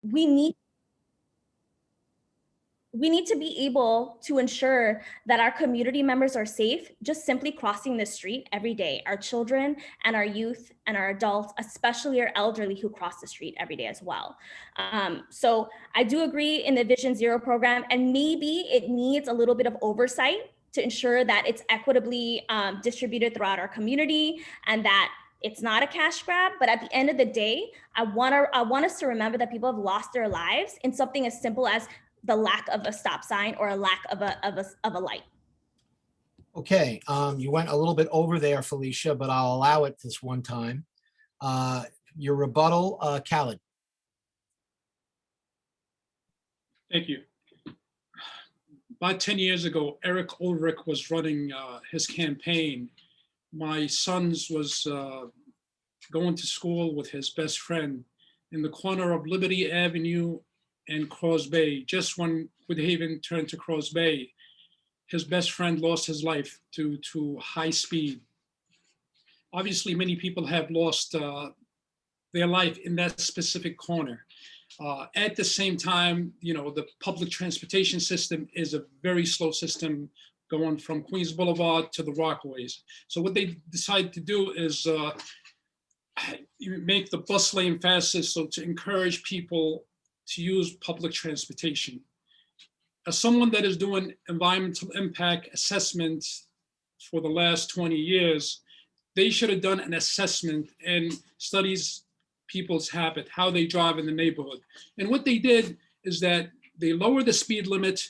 we need we need to be able to ensure that our community members are safe just simply crossing the street every day. Our children and our youth and our adults, especially our elderly who cross the street every day as well. So I do agree in the Vision Zero program, and maybe it needs a little bit of oversight to ensure that it's equitably distributed throughout our community and that it's not a cash grab. But at the end of the day, I want us to remember that people have lost their lives in something as simple as the lack of a stop sign or a lack of a light. Okay, you went a little bit over there, Felicia, but I'll allow it this one time. Your rebuttal, Kaled. Thank you. About 10 years ago, Eric Ulrich was running his campaign. My son's was going to school with his best friend in the corner of Liberty Avenue and Cross Bay. Just when Woodhaven turned to Cross Bay, his best friend lost his life due to high speed. Obviously, many people have lost their life in that specific corner. At the same time, you know, the public transportation system is a very slow system going from Queens Boulevard to the Rockaways. So what they decided to do is make the bus lane faster, so to encourage people to use public transportation. As someone that is doing environmental impact assessments for the last 20 years, they should have done an assessment and studies people's habit, how they drive in the neighborhood. And what they did is that they lowered the speed limit,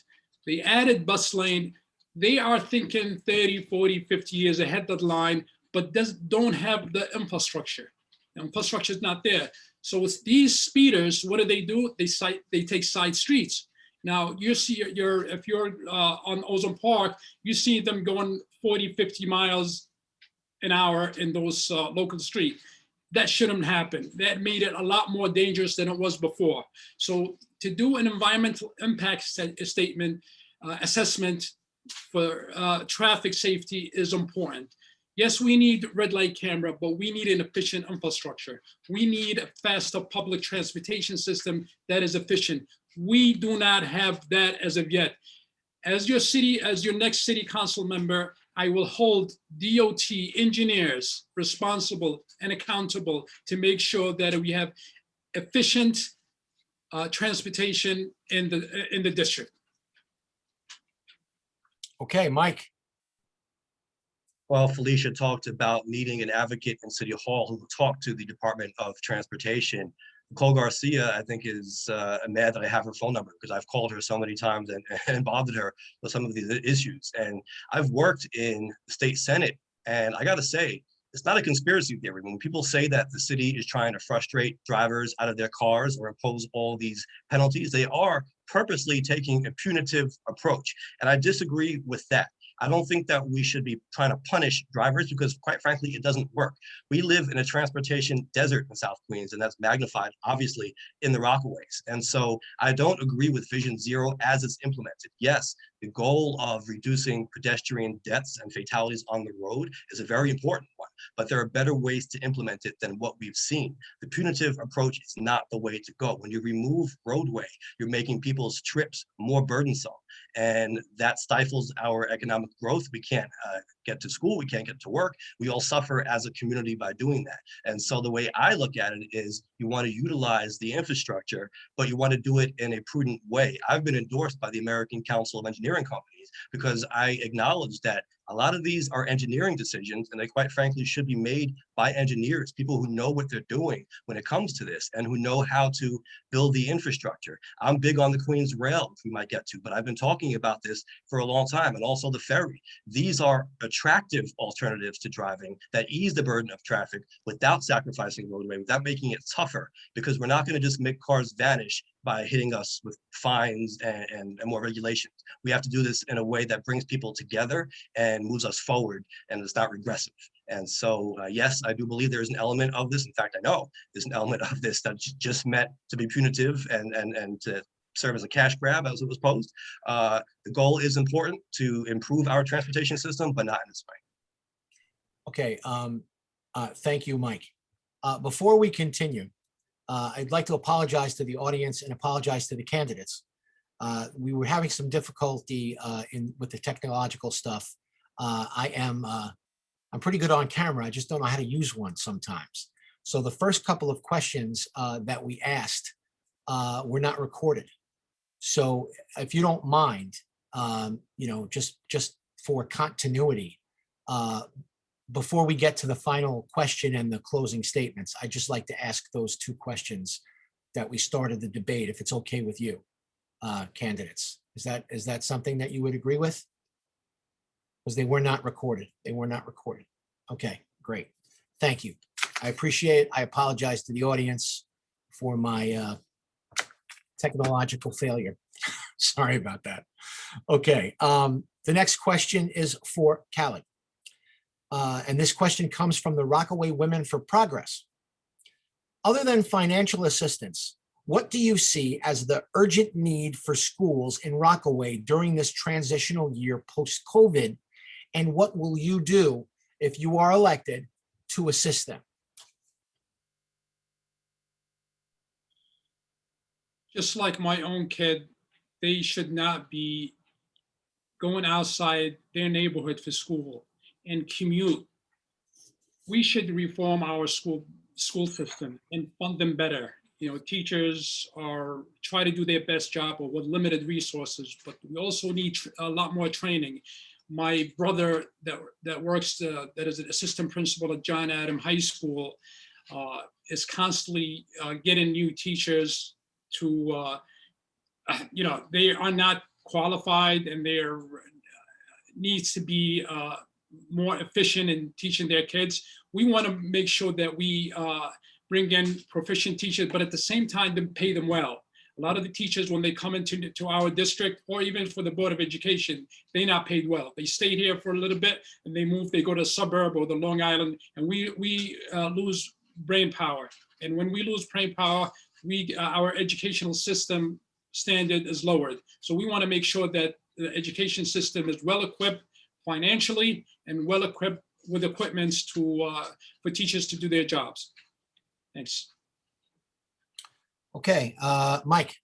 they added bus lane. They are thinking 30, 40, 50 years ahead of the line, but don't have the infrastructure. The infrastructure is not there. So with these speeders, what do? They take side streets. Now you see, if you're on Ozone Park, you see them going 40, 50 miles an hour in those local streets. That shouldn't happen. That made it a lot more dangerous than it was before. So to do an environmental impact statement, assessment for traffic safety is important. Yes, we need red light camera, but we need an efficient infrastructure. We need a faster public transportation system that is efficient. We do not have that as of yet. As your next city council member, I will hold DOT engineers responsible and accountable to make sure that we have efficient transportation in the district. Okay, Mike. Well, Felicia talked about needing an advocate in City Hall who will talk to the Department of Transportation. Nicole Garcia, I think, is mad that I have her phone number because I've called her so many times and bothered her with some of these issues. And I've worked in the state Senate, and I got to say, it's not a conspiracy theory. When people say that the city is trying to frustrate drivers out of their cars or impose all these penalties, they are purposely taking a punitive approach. And I disagree with that. I don't think that we should be trying to punish drivers because, quite frankly, it doesn't work. We live in a transportation desert in South Queens, and that's magnified, obviously, in the Rockaways. And so I don't agree with Vision Zero as it's implemented. Yes, the goal of reducing pedestrian deaths and fatalities on the road is a very important one, but there are better ways to implement it than what we've seen. The punitive approach is not the way to go. When you remove roadway, you're making people's trips more burdensome, and that stifles our economic growth. We can't get to school, we can't get to work. We all suffer as a community by doing that. And so the way I look at it is you want to utilize the infrastructure, but you want to do it in a prudent way. I've been endorsed by the American Council of Engineering Companies because I acknowledge that a lot of these are engineering decisions, and they quite frankly should be made by engineers, people who know what they're doing when it comes to this and who know how to build the infrastructure. I'm big on the Queens Rail, if we might get to, but I've been talking about this for a long time, and also the ferry. These are attractive alternatives to driving that ease the burden of traffic without sacrificing roadway, without making it tougher, because we're not going to just make cars vanish by hitting us with fines and more regulations. We have to do this in a way that brings people together and moves us forward, and it's not regressive. And so, yes, I do believe there's an element of this. In fact, I know there's an element of this that's just meant to be punitive and to serve as a cash grab, as it was posed. The goal is important to improve our transportation system, but not in this way. Okay, thank you, Mike. Before we continue, I'd like to apologize to the audience and apologize to the candidates. We were having some difficulty with the technological stuff. I'm pretty good on camera. I just don't know how to use one sometimes. So the first couple of questions that we asked were not recorded. So if you don't mind, just for continuity, before we get to the final question and the closing statements, I'd just like to ask those two questions that we started the debate, if it's okay with you, candidates. Is that something that you would agree with? Because they were not recorded. They were not recorded. Okay, great. Thank you. I appreciate it. I apologize to the audience for my technological failure. Sorry about that. Okay, the next question is for Kaled. And this question comes from the Rockaway Women for Progress. Other than financial assistance, what do you see as the urgent need for schools in Rockaway during this transitional year post-COVID? And what will you do if you are elected to assist them? Just like my own kid, they should not be going outside their neighborhood for school and commute. We should reform our school system and fund them better. Teachers try to do their best job with limited resources, but we also need a lot more training. My brother that works, that is an assistant principal at John Adam High School, is constantly getting new teachers to, they are not qualified, and there needs to be more efficient in teaching their kids. We want to make sure that we bring in proficient teachers, but at the same time, to pay them well. A lot of the teachers, when they come into our district, or even for the Board of Education, they're not paid well. They stay here for a little bit and they move, they go to a suburb or the Long Island, and we lose brain power. And when we lose brain power, our educational system standard is lowered. So we want to make sure that the education system is well-equipped financially and well-equipped with equipments for teachers to do their jobs. Thanks. Okay, Mike.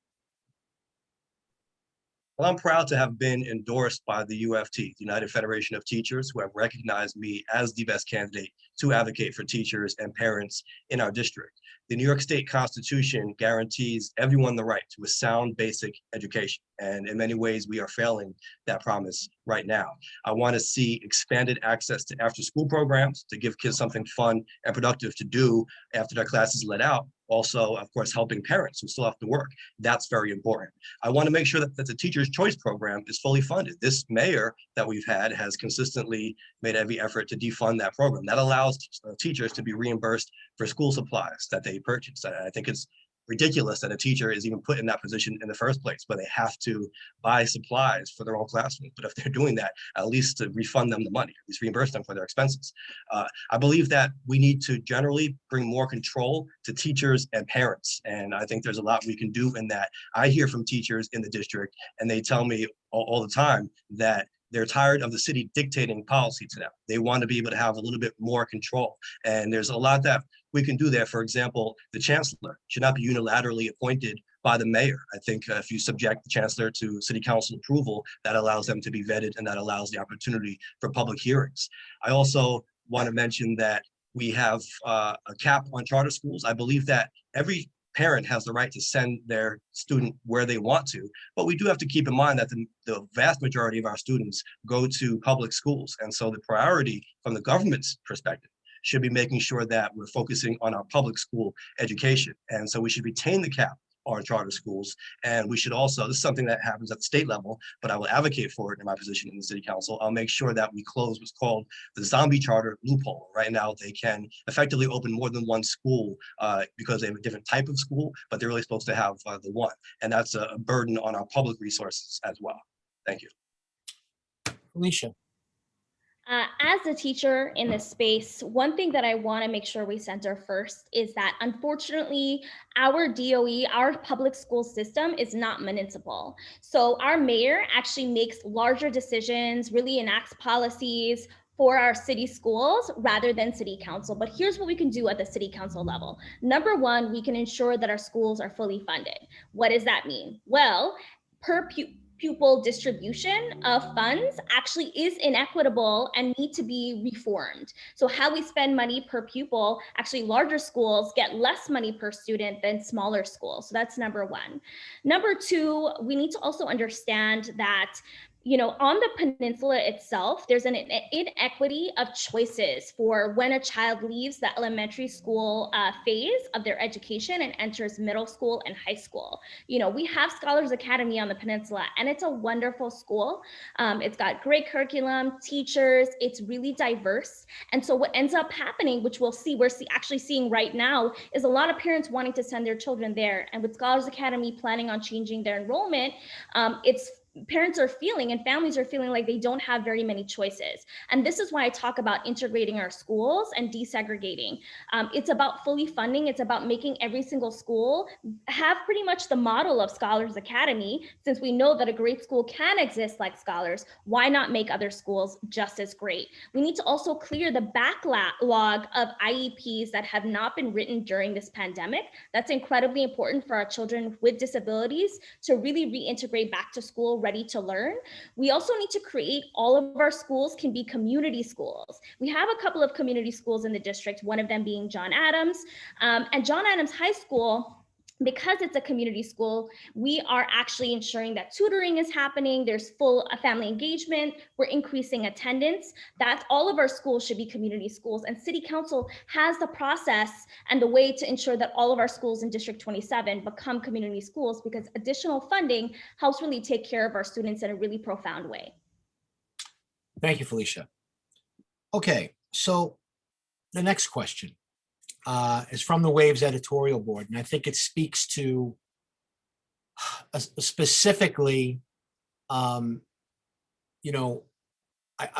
Well, I'm proud to have been endorsed by the UFT, the United Federation of Teachers, who have recognized me as the best candidate to advocate for teachers and parents in our district. The New York State Constitution guarantees everyone the right to a sound basic education. And in many ways, we are failing that promise right now. I want to see expanded access to after-school programs to give kids something fun and productive to do after their classes let out. Also, of course, helping parents who still have to work. That's very important. I want to make sure that the Teacher's Choice Program is fully funded. This mayor that we've had has consistently made every effort to defund that program. That allows teachers to be reimbursed for school supplies that they purchase. I think it's ridiculous that a teacher is even put in that position in the first place, where they have to buy supplies for their own classroom. But if they're doing that, at least to refund them the money, at least reimburse them for their expenses. I believe that we need to generally bring more control to teachers and parents. And I think there's a lot we can do in that. I hear from teachers in the district, and they tell me all the time that they're tired of the city dictating policy to them. They want to be able to have a little bit more control. And there's a lot that we can do there. For example, the chancellor should not be unilaterally appointed by the mayor. I think if you subject the chancellor to city council approval, that allows them to be vetted, and that allows the opportunity for public hearings. I also want to mention that we have a cap on charter schools. I believe that every parent has the right to send their student where they want to, but we do have to keep in mind that the vast majority of our students go to public schools. And so the priority from the government's perspective should be making sure that we're focusing on our public school education. And so we should retain the cap on charter schools. And we should also, this is something that happens at the state level, but I will advocate for it in my position in the city council. I'll make sure that we close what's called the zombie charter loophole. Right now, they can effectively open more than one school because they have a different type of school, but they're really supposed to have the one. And that's a burden on our public resources as well. Thank you. Felicia. As a teacher in this space, one thing that I want to make sure we center first is that unfortunately, our DOE, our public school system is not municipal. So our mayor actually makes larger decisions, really enacts policies for our city schools rather than city council. But here's what we can do at the city council level. Number one, we can ensure that our schools are fully funded. What does that mean? Well, per pupil distribution of funds actually is inequitable and need to be reformed. So how we spend money per pupil, actually larger schools get less money per student than smaller schools. So that's number one. Number two, we need to also understand that on the peninsula itself, there's an inequity of choices for when a child leaves the elementary school phase of their education and enters middle school and high school. We have Scholars Academy on the peninsula, and it's a wonderful school. It's got great curriculum, teachers, it's really diverse. And so what ends up happening, which we're actually seeing right now, is a lot of parents wanting to send their children there. And with Scholars Academy planning on changing their enrollment, parents are feeling and families are feeling like they don't have very many choices. And this is why I talk about integrating our schools and desegregating. It's about fully funding. It's about making every single school have pretty much the model of Scholars Academy. Since we know that a great school can exist like Scholars, why not make other schools just as great? We need to also clear the backlog of IEPs that have not been written during this pandemic. That's incredibly important for our children with disabilities to really reintegrate back to school ready to learn. We also need to create all of our schools can be community schools. We have a couple of community schools in the district, one of them being John Adams. And John Adams High School, because it's a community school, we are actually ensuring that tutoring is happening. There's full family engagement. We're increasing attendance. That all of our schools should be community schools. And City Council has the process and the way to ensure that all of our schools in District 27 become community schools, because additional funding helps really take care of our students in a really profound way. Thank you, Felicia. Okay, so the next question is from the Waves editorial board, and I think it speaks to specifically, I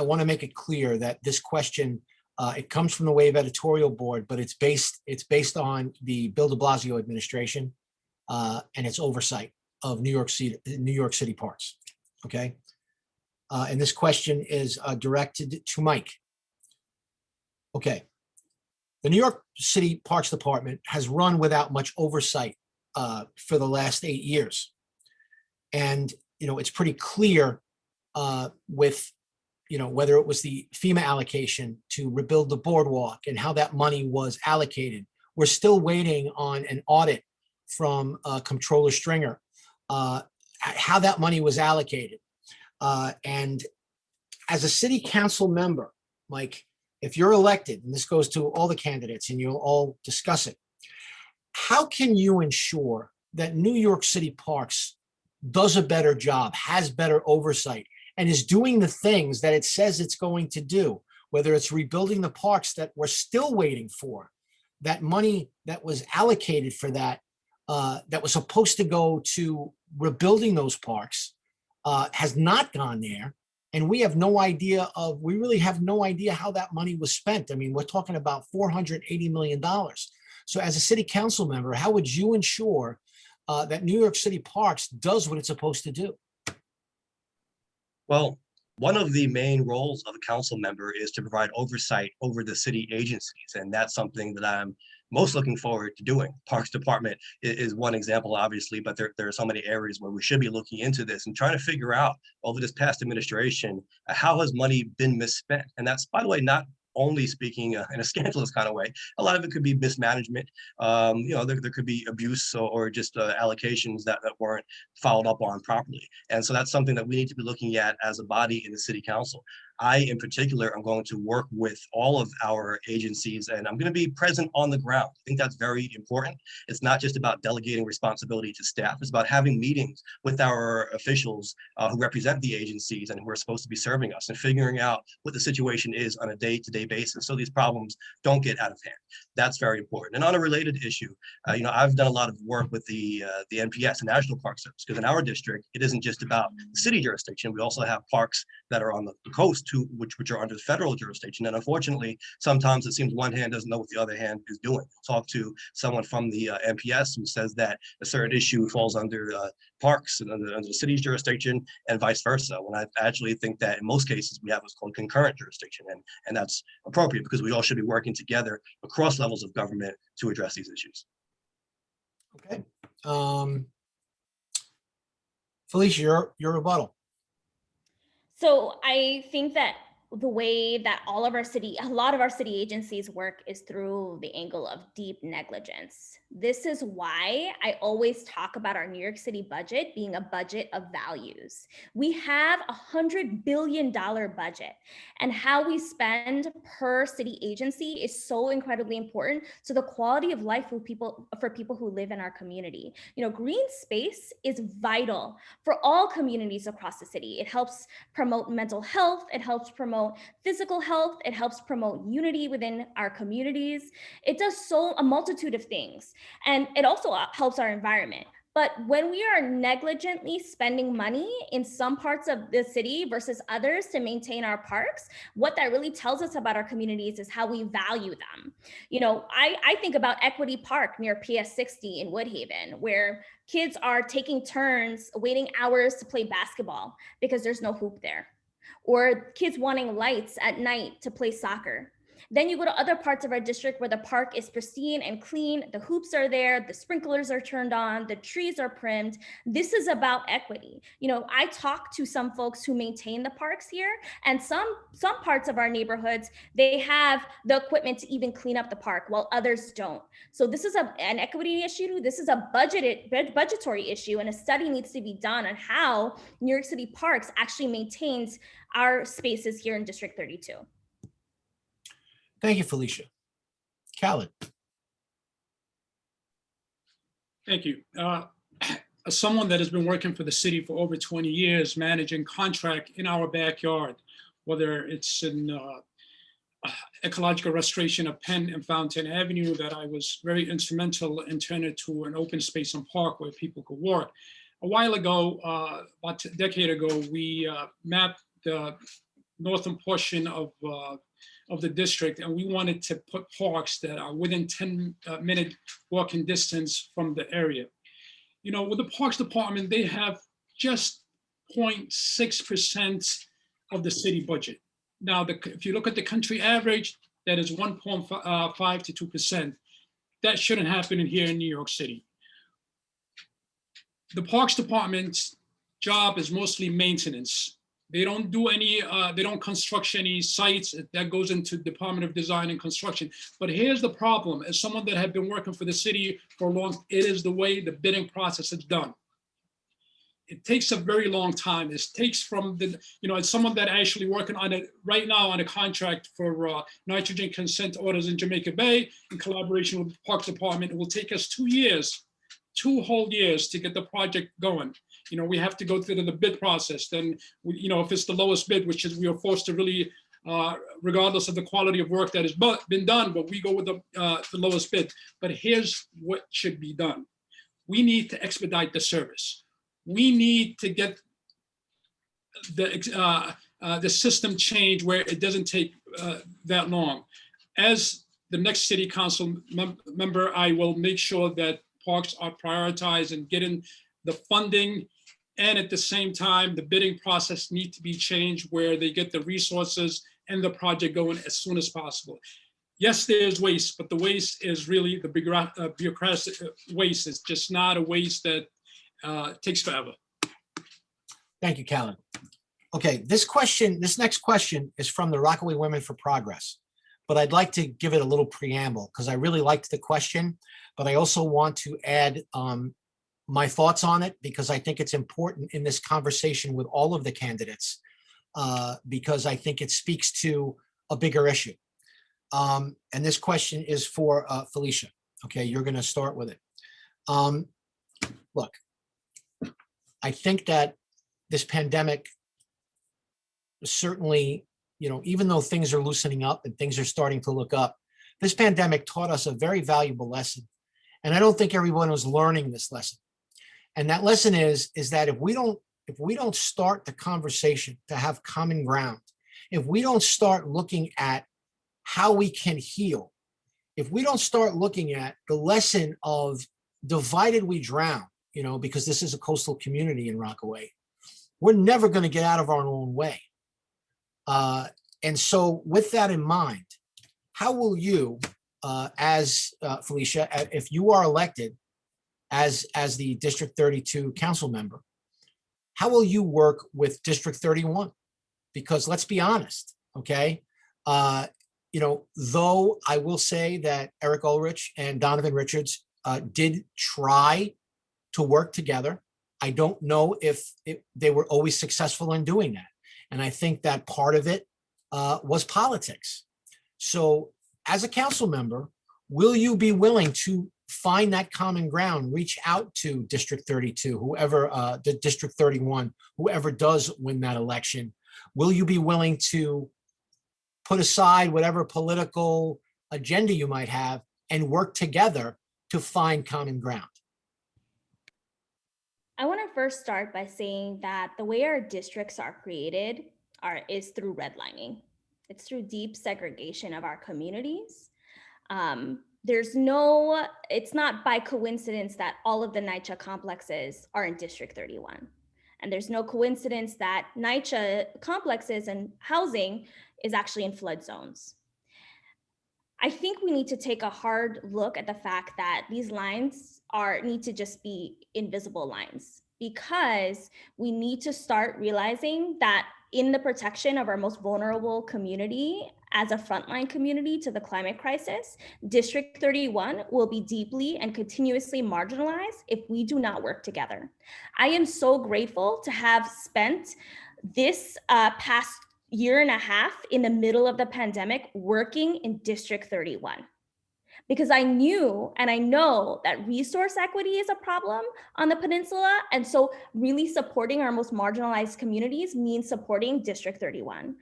want to make it clear that this question, it comes from the Wave editorial board, but it's based on the Bill de Blasio administration and its oversight of New York City parks. Okay, and this question is directed to Mike. Okay. The New York City Parks Department has run without much oversight for the last 8 years. And, it's pretty clear with, whether it was the FEMA allocation to rebuild the boardwalk and how that money was allocated. We're still waiting on an audit from Comptroller Stringer, how that money was allocated. And as a city council member, Mike, if you're elected, and this goes to all the candidates and you'll all discuss it, how can you ensure that New York City Parks does a better job, has better oversight, and is doing the things that it says it's going to do, whether it's rebuilding the parks that we're still waiting for, that money that was allocated for that, that was supposed to go to rebuilding those parks, has not gone there. And we really have no idea how that money was spent. I mean, we're talking about $480 million. So as a city council member, how would you ensure that New York City Parks does what it's supposed to do? Well, one of the main roles of a council member is to provide oversight over the city agencies. And that's something that I'm most looking forward to doing. Parks Department is one example, obviously, but there are so many areas where we should be looking into this and trying to figure out over this past administration, how has money been misspent? And that's, by the way, not only speaking in a scandalous kind of way. A lot of it could be mismanagement. There could be abuse or just allocations that weren't followed up on properly. And so that's something that we need to be looking at as a body in the city council. I, in particular, am going to work with all of our agencies, and I'm going to be present on the ground. I think that's very important. It's not just about delegating responsibility to staff. It's about having meetings with our officials who represent the agencies and who are supposed to be serving us, and figuring out what the situation is on a day-to-day basis so these problems don't get out of hand. That's very important. And on a related issue, I've done a lot of work with the NPS, the National Park Service, because in our district, it isn't just about the city jurisdiction. We also have parks that are on the coast which are under federal jurisdiction. And unfortunately, sometimes it seems one hand doesn't know what the other hand is doing. Talk to someone from the MPS who says that a certain issue falls under parks and under the city's jurisdiction, and vice versa. When I actually think that in most cases we have what's called concurrent jurisdiction, and that's appropriate because we all should be working together across levels of government to address these issues. Okay. Felicia, your rebuttal. So I think that the way that a lot of our city agencies work is through the angle of deep negligence. This is why I always talk about our New York City budget being a budget of values. We have $100 billion budget, and how we spend per city agency is so incredibly important to the quality of life for people who live in our community. You know, green space is vital for all communities across the city. It helps promote mental health. It helps promote physical health. It helps promote unity within our communities. It does a multitude of things. And it also helps our environment. But when we are negligently spending money in some parts of the city versus others to maintain our parks, what that really tells us about our communities is how we value them. You know, I think about Equity Park near PS 60 in Woodhaven, where kids are taking turns waiting hours to play basketball because there's no hoop there, or kids wanting lights at night to play soccer. Then you go to other parts of our district where the park is pristine and clean, the hoops are there, the sprinklers are turned on, the trees are trimmed. This is about equity. You know, I talk to some folks who maintain the parks here, and some parts of our neighborhoods, they have the equipment to even clean up the park while others don't. So this is an equity issue. This is a budgetary issue, and a study needs to be done on how New York City Parks actually maintains our spaces here in District 32. Thank you, Felicia. Kaled. Thank you. As someone that has been working for the city for over 20 years, managing contract in our backyard, whether it's in ecological restoration of Penn and Fountain Avenue, that I was very instrumental in turning it to an open space and park where people could work. A while ago, about a decade ago, we mapped the northern portion of the district, and we wanted to put parks that are within 10-minute walking distance from the area. You know, with the Parks Department, they have just 0.6% of the city budget. Now, if you look at the country average, that is 1.5 to 2%. That shouldn't happen in here in New York City. The Parks Department's job is mostly maintenance. They don't do any, they don't construct any sites. That goes into Department of Design and Construction. But here's the problem. As someone that had been working for the city for long, it is the way the bidding process is done. It takes a very long time. It takes from the, you know, as someone that actually working on it right now on a contract for nitrogen consent orders in Jamaica Bay in collaboration with the Parks Department, it will take us 2 years, 2 whole years to get the project going. You know, we have to go through the bid process. Then, you know, if it's the lowest bid, which is we are forced to really, regardless of the quality of work that has been done, but we go with the lowest bid. But here's what should be done. We need to expedite the service. We need to get the system changed where it doesn't take that long. As the next city council member, I will make sure that parks are prioritized and getting the funding, and at the same time, the bidding process needs to be changed where they get the resources and the project going as soon as possible. Yes, there's waste, but the waste is really the bureaucratic waste. It's just not a waste that takes forever. Thank you, Kaled. Okay, this next question is from the Rockaway Women for Progress, but I'd like to give it a little preamble because I really liked the question, but I also want to add my thoughts on it because I think it's important in this conversation with all of the candidates because I think it speaks to a bigger issue. And this question is for Felicia. Okay, you're going to start with it. Look, I think that this pandemic certainly, you know, even though things are loosening up and things are starting to look up, this pandemic taught us a very valuable lesson. And I don't think everyone was learning this lesson. And that lesson is that if we don't start the conversation to have common ground if we don't start looking at how we can heal, if we don't start looking at the lesson of divided we drown, because this is a coastal community in Rockaway, we're never going to get out of our own way. And so with that in mind, how will you, Felicia, if you are elected as the District 32 council member, how will you work with District 31? Because let's be honest, okay? Though I will say that Eric Ulrich and Donovan Richards did try to work together, I don't know if they were always successful in doing that. And I think that part of it was politics. So as a council member, will you be willing to find that common ground, reach out to District 32, whoever, the District 31, whoever does win that election? Will you be willing to put aside whatever political agenda you might have and work together to find common ground? I want to first start by saying that the way our districts are created is through redlining. It's through deep segregation of our communities. It's not by coincidence that all of the NYCHA complexes are in District 31. And there's no coincidence that NYCHA complexes and housing is actually in flood zones. I think we need to take a hard look at the fact that these lines need to just be invisible lines, because we need to start realizing that in the protection of our most vulnerable community as a frontline community to the climate crisis, District 31 will be deeply and continuously marginalized if we do not work together. I am so grateful to have spent this past year and a half in the middle of the pandemic working in District 31. Because I knew and I know that resource equity is a problem on the peninsula. And so really supporting our most marginalized communities means supporting District 31.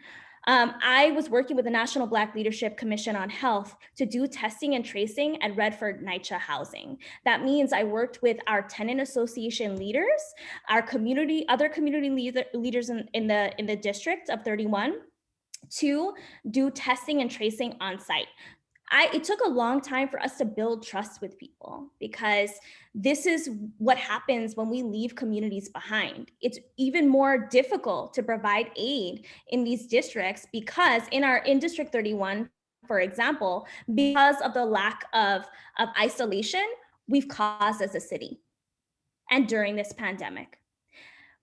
I was working with the National Black Leadership Commission on Health to do testing and tracing at Redford NYCHA housing. That means I worked with our tenant association leaders, our other community leaders in the district of 31 to do testing and tracing on site. It took a long time for us to build trust with people, because this is what happens when we leave communities behind. It's even more difficult to provide aid in these districts because in District 31, for example, because of the lack of isolation we've caused as a city and during this pandemic.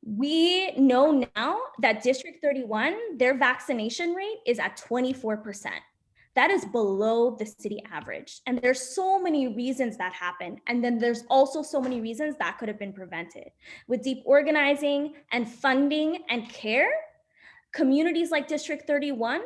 We know now that District 31, their vaccination rate is at 24%. That is below the city average. And there's so many reasons that happened. And then there's also so many reasons that could have been prevented. With deep organizing and funding and care, communities like District 31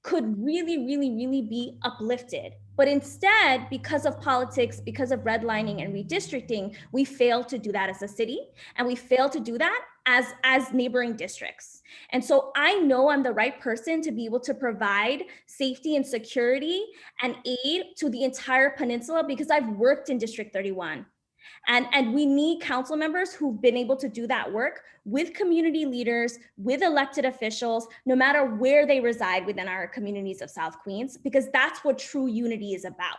could really, really, really be uplifted. But instead, because of politics, because of redlining and redistricting, we fail to do that as a city, and we fail to do that as neighboring districts. And so I know I'm the right person to be able to provide safety and security and aid to the entire peninsula, because I've worked in District 31. And we need council members who've been able to do that work with community leaders, with elected officials, no matter where they reside within our communities of South Queens, because that's what true unity is about,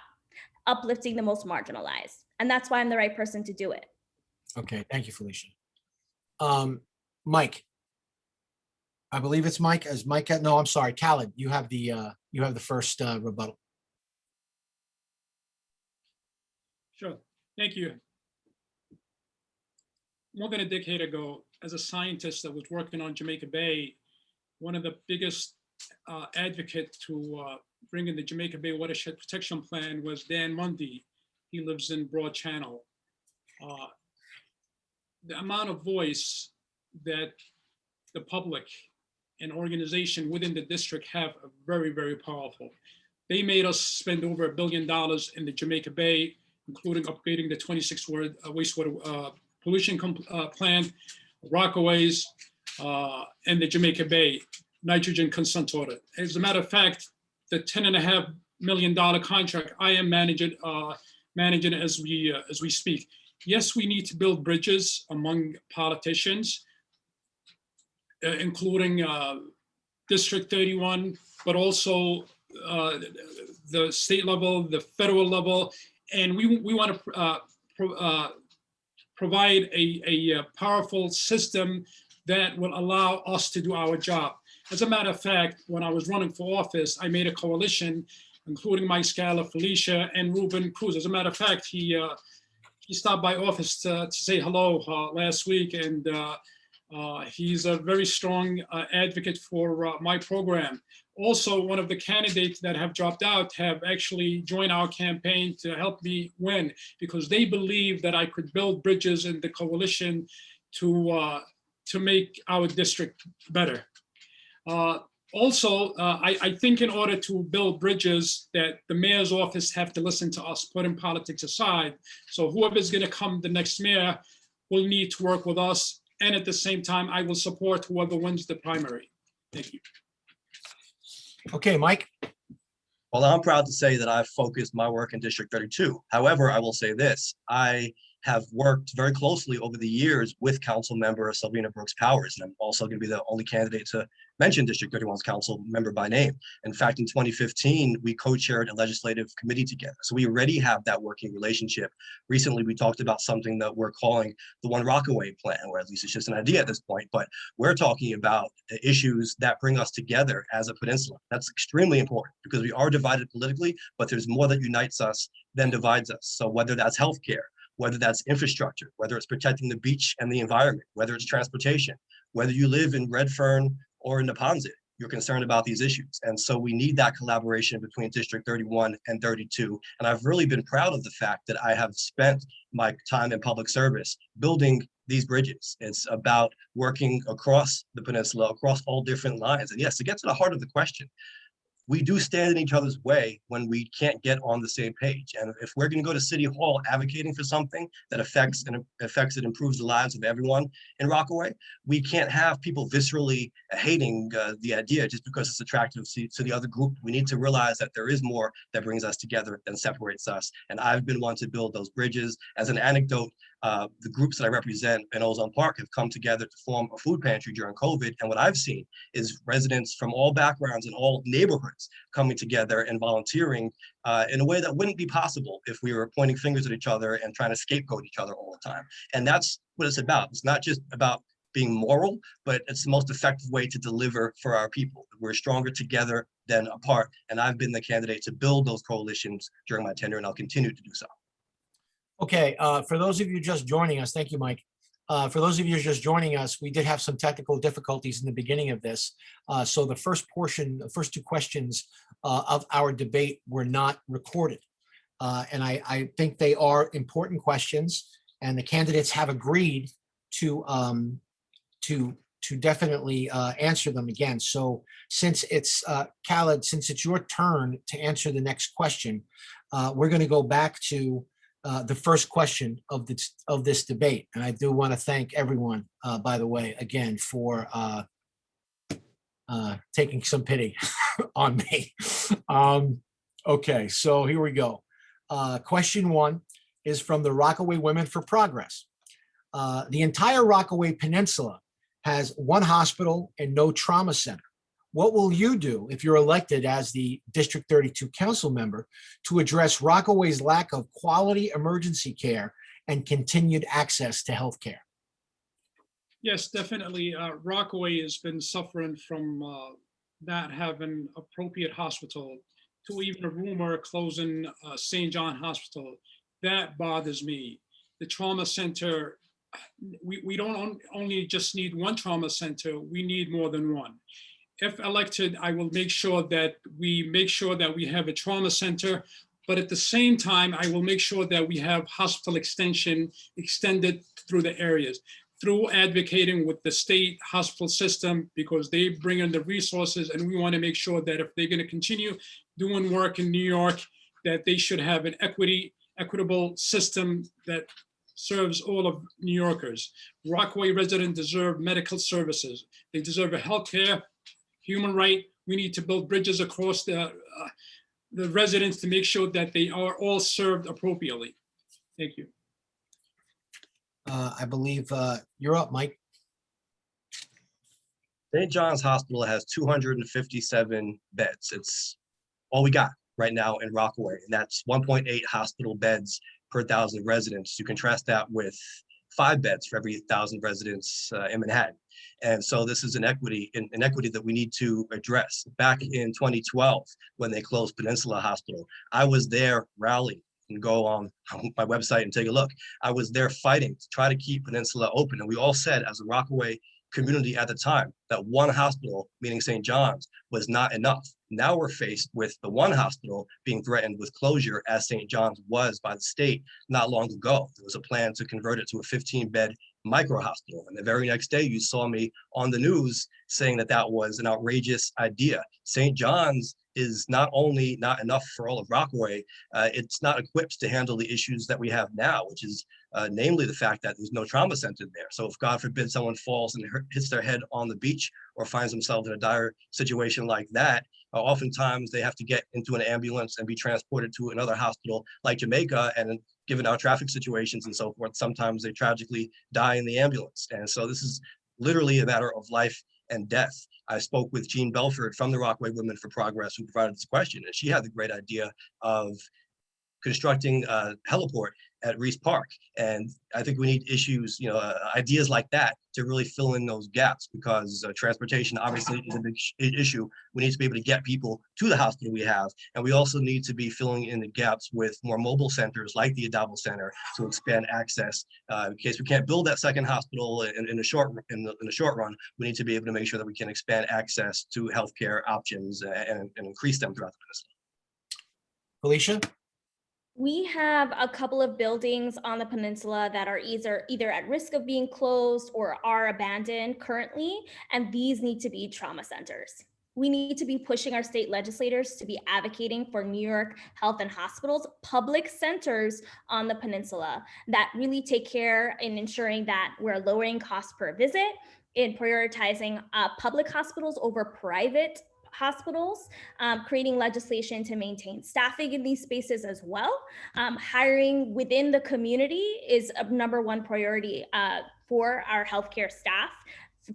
uplifting the most marginalized. And that's why I'm the right person to do it. Okay, thank you, Felicia. Mike, I believe it's Mike. Is Mike? No, I'm sorry, Kaled. You have the first rebuttal. Sure, thank you. More than a decade ago, as a scientist that was working on Jamaica Bay, one of the biggest advocates to bring in the Jamaica Bay Watershed Protection Plan was Dan Mundy. He lives in Broad Channel. The amount of voice that the public and organization within the district have are very, very powerful. They made us spend over $1 billion in the Jamaica Bay, including upgrading the 26 wastewater pollution plant, Rockaways, and the Jamaica Bay nitrogen consent order. As a matter of fact, the $10.5 million contract, I am managing as we speak. Yes, we need to build bridges among politicians, including District 31, but also the state level, the federal level. And we want to provide a powerful system that will allow us to do our job. As a matter of fact, when I was running for office, I made a coalition, including Mike Scala, Felicia, and Ruben Cruz. As a matter of fact, he stopped by office to say hello last week, and he's a very strong advocate for my program. Also, one of the candidates that have dropped out have actually joined our campaign to help me win, because they believe that I could build bridges in the coalition to make our district better. Also, I think in order to build bridges, that the mayor's office have to listen to us, putting politics aside. So whoever's going to come the next mayor will need to work with us. And at the same time, I will support whoever wins the primary. Thank you. Okay, Mike. Well, I'm proud to say that I've focused my work in District 32. However, I will say this, I have worked very closely over the years with Council Member Selvena Brooks Powers, and I'm also going to be the only candidate to mention District 31's council member by name. In fact, in 2015, we co-chaired a legislative committee together. So we already have that working relationship. Recently, we talked about something that we're calling the One Rockaway Plan, or at least it's just an idea at this point, but we're talking about issues that bring us together as a peninsula. That's extremely important because we are divided politically, but there's more that unites us than divides us. So whether that's healthcare, whether that's infrastructure, whether it's protecting the beach and the environment, whether it's transportation, whether you live in Redfern or in Neponsit, you're concerned about these issues. And so we need that collaboration between District 31 and 32. And I've really been proud of the fact that I have spent my time in public service building these bridges. It's about working across the peninsula, across all different lines. And yes, to get to the heart of the question, we do stand in each other's way when we can't get on the same page. And if we're going to go to City Hall advocating for something that affects and improves the lives of everyone in Rockaway, we can't have people viscerally hating the idea just because it's attractive to the other group. We need to realize that there is more that brings us together than separates us. And I've been one to build those bridges. As an anecdote, the groups that I represent in Ozone Park have come together to form a food pantry during COVID. And what I've seen is residents from all backgrounds and all neighborhoods coming together and volunteering in a way that wouldn't be possible if we were pointing fingers at each other and trying to scapegoat each other all the time. And that's what it's about. It's not just about being moral, but it's the most effective way to deliver for our people. We're stronger together than apart. And I've been the candidate to build those coalitions during my tenure, and I'll continue to do so. Okay, for those of you just joining us, thank you, Mike. For those of you just joining us, we did have some technical difficulties in the beginning of this. So the first portion, the first two questions of our debate were not recorded. And I think they are important questions, and the candidates have agreed to definitely answer them again. So since it's Kaled, since it's your turn to answer the next question, we're going to go back to the first question of this debate. And I do want to thank everyone, by the way, again, for taking some pity on me. Okay, so here we go. Question one is from the Rockaway Women for Progress. The entire Rockaway Peninsula has one hospital and no trauma center. What will you do if you're elected as the District 32 council member to address Rockaway's lack of quality emergency care and continued access to health care? Yes, definitely. Rockaway has been suffering from not having appropriate hospital, to even a rumor closing St. John Hospital. That bothers me. The trauma center, we don't only just need one trauma center, we need more than one. If elected, I will make sure that we have a trauma center, but at the same time, I will make sure that we have hospital extended through the areas, through advocating with the state hospital system, because they bring in the resources, and we want to make sure that if they're going to continue doing work in New York, that they should have an equitable system that serves all of New Yorkers. Rockaway residents deserve medical services. They deserve a health care, human right. We need to build bridges across the residents to make sure that they are all served appropriately. Thank you. I believe you're up, Mike. St. John's Hospital has 257 beds. It's all we got right now in Rockaway, and that's 1.8 hospital beds per 1,000 residents. You contrast that with 5 beds for every 1,000 residents in Manhattan. And so this is an equity that we need to address. Back in 2012, when they closed Peninsula Hospital, I was there rallying. And go on my website and take a look. I was there fighting to try to keep Peninsula open. And we all said, as a Rockaway community at the time, that one hospital, meaning St. John's, was not enough. Now we're faced with the one hospital being threatened with closure, as St. John's was by the state not long ago. There was a plan to convert it to a 15-bed micro hospital. And the very next day, you saw me on the news saying that that was an outrageous idea. St. John's is not only not enough for all of Rockaway, it's not equipped to handle the issues that we have now, which is namely the fact that there's no trauma center there. So if God forbid someone falls and hits their head on the beach or finds themselves in a dire situation like that, oftentimes they have to get into an ambulance and be transported to another hospital like Jamaica. And given our traffic situations and so forth, sometimes they tragically die in the ambulance. And so this is literally a matter of life and death. I spoke with Jean Belford from the Rockaway Women for Progress, who provided this question, and she had the great idea of constructing a heliport at Reese Park. And I think we need ideas like that to really fill in those gaps, because transportation obviously is a big issue. We need to be able to get people to the hospital we have. And we also need to be filling in the gaps with more mobile centers like the Adabo Center to expand access. In case we can't build that second hospital in the short run, we need to be able to make sure that we can expand access to healthcare options and increase them throughout the peninsula. Felicia? We have a couple of buildings on the peninsula that are either at risk of being closed or are abandoned currently, and these need to be trauma centers. We need to be pushing our state legislators to be advocating for New York Health and Hospitals, public centers on the peninsula that really take care in ensuring that we're lowering costs per visit, in prioritizing public hospitals over private hospitals, creating legislation to maintain staffing in these spaces as well. Hiring within the community is a #1 priority for our healthcare staff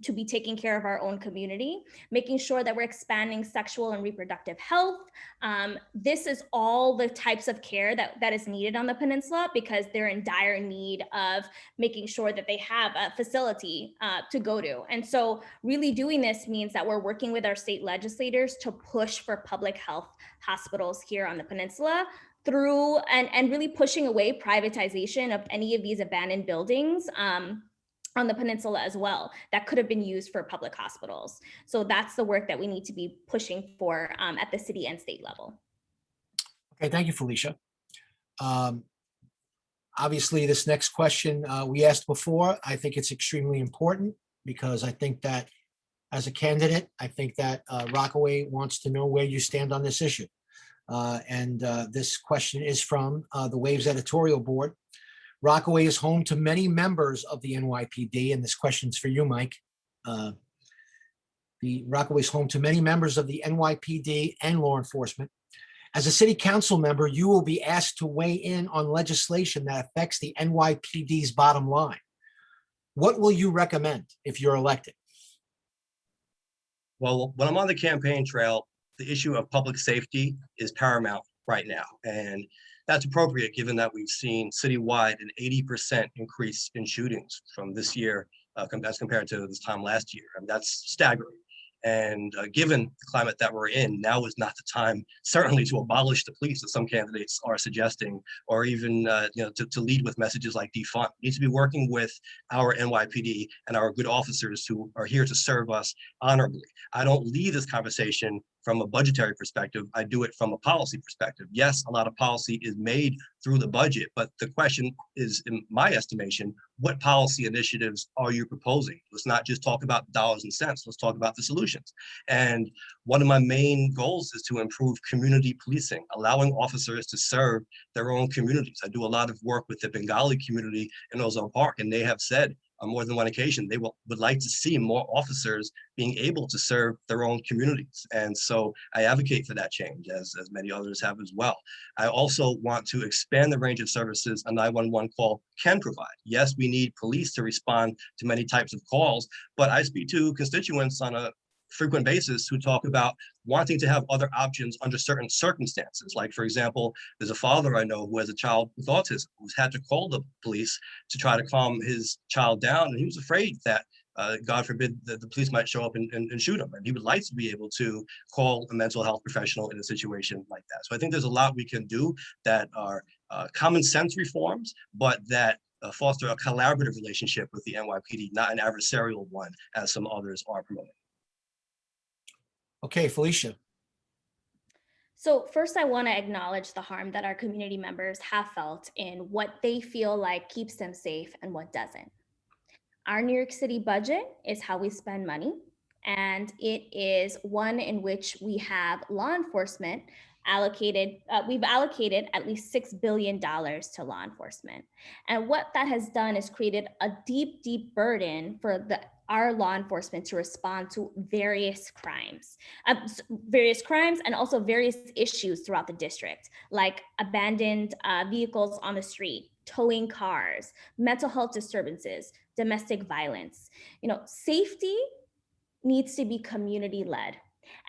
to be taking care of our own community, making sure that we're expanding sexual and reproductive health. This is all the types of care that is needed on the peninsula, because they're in dire need of making sure that they have a facility to go to. And so really doing this means that we're working with our state legislators to push for public health hospitals here on the peninsula through and really pushing away privatization of any of these abandoned buildings on the peninsula as well, that could have been used for public hospitals. So that's the work that we need to be pushing for at the city and state level. Okay, thank you, Felicia. Obviously, this next question we asked before, I think it's extremely important, because I think that as a candidate, I think that Rockaway wants to know where you stand on this issue. This question is from the Waves editorial board. Rockaway is home to many members of the NYPD, and this question's for you, Mike. The Rockaway is home to many members of the NYPD and law enforcement. As a city council member, you will be asked to weigh in on legislation that affects the NYPD's bottom line. What will you recommend if you're elected? Well, when I'm on the campaign trail, the issue of public safety is paramount right now. And that's appropriate given that we've seen citywide an 80% increase in shootings from this year as compared to this time last year. And that's staggering. And given the climate that we're in, now is not the time, certainly, to abolish the police, as some candidates are suggesting, or even to lead with messages like defund. We need to be working with our NYPD and our good officers who are here to serve us honorably. I don't lead this conversation from a budgetary perspective. I do it from a policy perspective. Yes, a lot of policy is made through the budget, but the question is, in my estimation, what policy initiatives are you proposing? Let's not just talk about dollars and cents, let's talk about the solutions. And one of my main goals is to improve community policing, allowing officers to serve their own communities. I do a lot of work with the Bengali community in Ozone Park, and they have said on more than one occasion, they would like to see more officers being able to serve their own communities. And so I advocate for that change, as many others have as well. I also want to expand the range of services a 911 call can provide. Yes, we need police to respond to many types of calls, but I speak to constituents on a frequent basis who talk about wanting to have other options under certain circumstances. Like, for example, there's a father I know who has a child with autism who's had to call the police to try to calm his child down. And he was afraid that, God forbid, that the police might show up and shoot him. And he would like to be able to call a mental health professional in a situation like that. So I think there's a lot we can do that are common sense reforms, but that foster a collaborative relationship with the NYPD, not an adversarial one, as some others are promoting. Okay, Felicia. So first, I want to acknowledge the harm that our community members have felt in what they feel like keeps them safe and what doesn't. Our New York City budget is how we spend money, and it is one in which we have law enforcement allocated, we've allocated at least $6 billion to law enforcement. And what that has done is created a deep, deep burden for our law enforcement to respond to various crimes and also various issues throughout the district, like abandoned vehicles on the street, towing cars, mental health disturbances, domestic violence. You know, safety needs to be community led.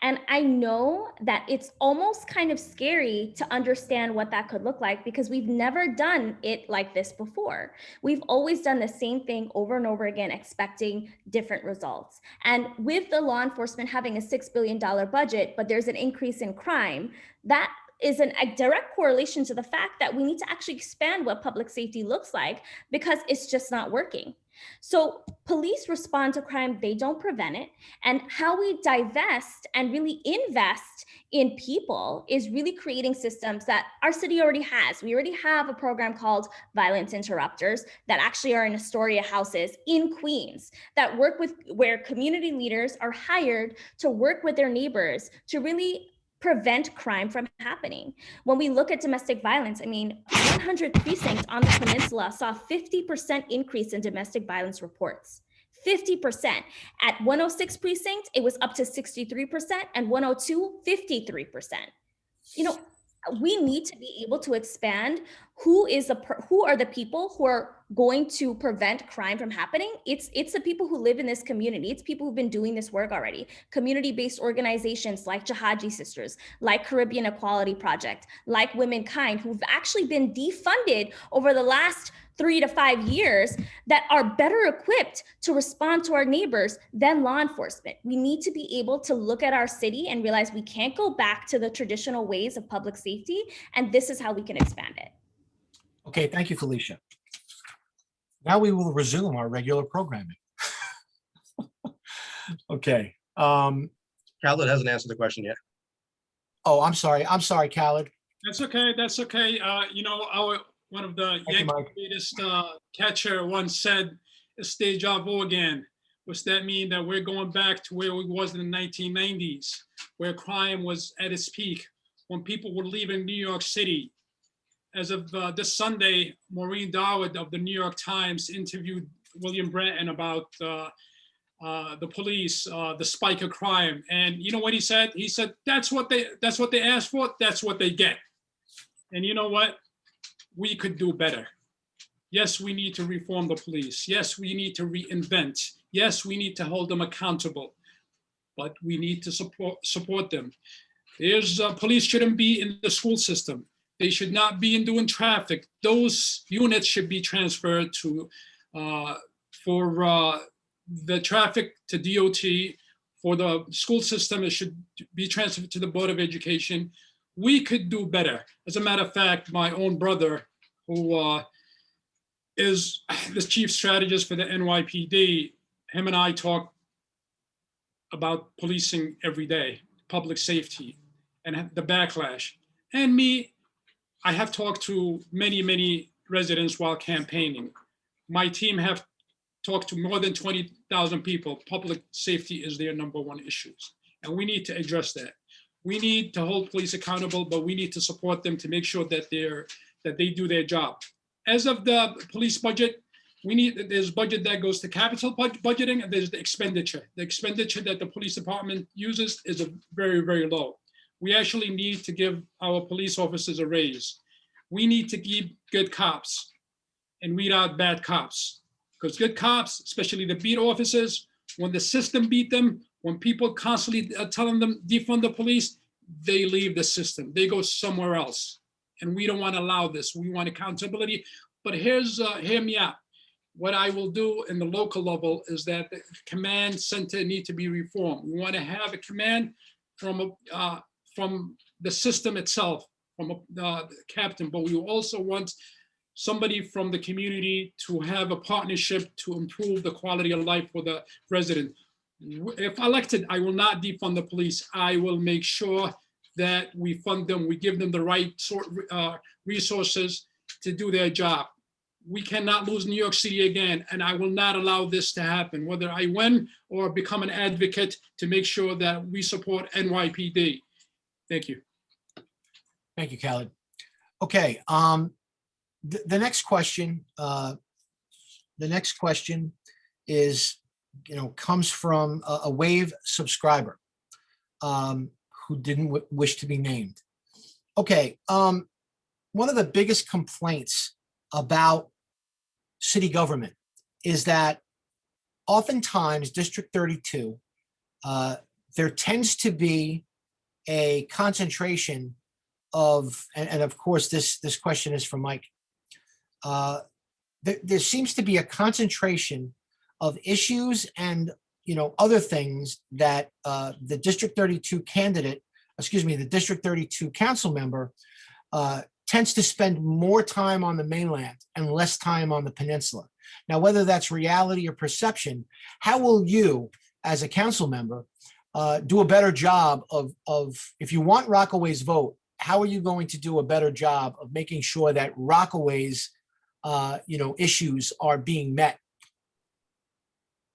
And I know that it's almost kind of scary to understand what that could look like, because we've never done it like this before. We've always done the same thing over and over again, expecting different results. And with the law enforcement having a $6 billion budget, but there's an increase in crime, that is a direct correlation to the fact that we need to actually expand what public safety looks like, because it's just not working. So police respond to crime, they don't prevent it. And how we divest and really invest in people is really creating systems that our city already has. We already have a program called Violence Interrupters that actually are in Astoria houses in Queens that work with, where community leaders are hired to work with their neighbors to really prevent crime from happening. When we look at domestic violence, I mean, 100 precincts on the peninsula saw 50% increase in domestic violence reports. 50%. At 106 precinct, it was up to 63%, and 102, 53%. You know, we need to be able to expand who are the people who are going to prevent crime from happening. It's the people who live in this community. It's people who've been doing this work already. Community-based organizations like Jihadi Sisters, like Caribbean Equality Project, like Womankind, who've actually been defunded over the last 3 to 5 years, that are better equipped to respond to our neighbors than law enforcement. We need to be able to look at our city and realize we can't go back to the traditional ways of public safety, and this is how we can expand it. Okay, thank you, Felicia. Now we will resume our regular programming. Okay. Kaled hasn't answered the question yet. Oh, I'm sorry, Kaled. That's okay. That's okay. You know, one of the Yankees' greatest catcher once said, "It's deja vu again." What's that mean? That we're going back to where we was in the 1990s, where crime was at its peak, when people were leaving New York City. As of this Sunday, Maureen Darwood of the New York Times interviewed William Bratton about the police, the spike of crime. And you know what he said? He said, that's what they asked for, that's what they get. And you know what? We could do better. Yes, we need to reform the police. Yes, we need to reinvent. Yes, we need to hold them accountable, but we need to support them. Police shouldn't be in the school system. They should not be in doing traffic. Those units should be transferred to, for the traffic to DOT. For the school system, it should be transferred to the Board of Education. We could do better. As a matter of fact, my own brother, who is the chief strategist for the NYPD, him and I talk about policing every day, public safety, and the backlash. And me, I have talked to many, many residents while campaigning. My team have talked to more than 20,000 people. Public safety is their number one issue, and we need to address that. We need to hold police accountable, but we need to support them to make sure that they do their job. As of the police budget, There's budget that goes to capital budgeting, and there's the expenditure. The expenditure that the police department uses is very, very low. We actually need to give our police officers a raise. We need to keep good cops and weed out bad cops. Because good cops, especially the beat officers, when the system beat them, when people constantly telling them defund the police, they leave the system. They go somewhere else. And we don't want to allow this. We want accountability. But hear me out. What I will do in the local level is that the command center need to be reformed. We want to have a command from the system itself, from the captain, but we also want somebody from the community to have a partnership to improve the quality of life for the resident. If elected, I will not defund the police. I will make sure that we fund them, we give them the right resources to do their job. We cannot lose New York City again, and I will not allow this to happen, whether I win or become an advocate to make sure that we support NYPD. Thank you. Thank you, Kaled. Okay, the next question is, comes from a Wave subscriber who didn't wish to be named. Okay, one of the biggest complaints about city government is that oftentimes District 32, there tends to be a concentration of, and of course this question is from Mike, there seems to be a concentration of issues and other things that the District 32 the District 32 council member tends to spend more time on the mainland and less time on the peninsula. Now, whether that's reality or perception, how will you, as a council member, do a better job of if you want Rockaway's vote, how are you going to do a better job of making sure that Rockaway's issues are being met?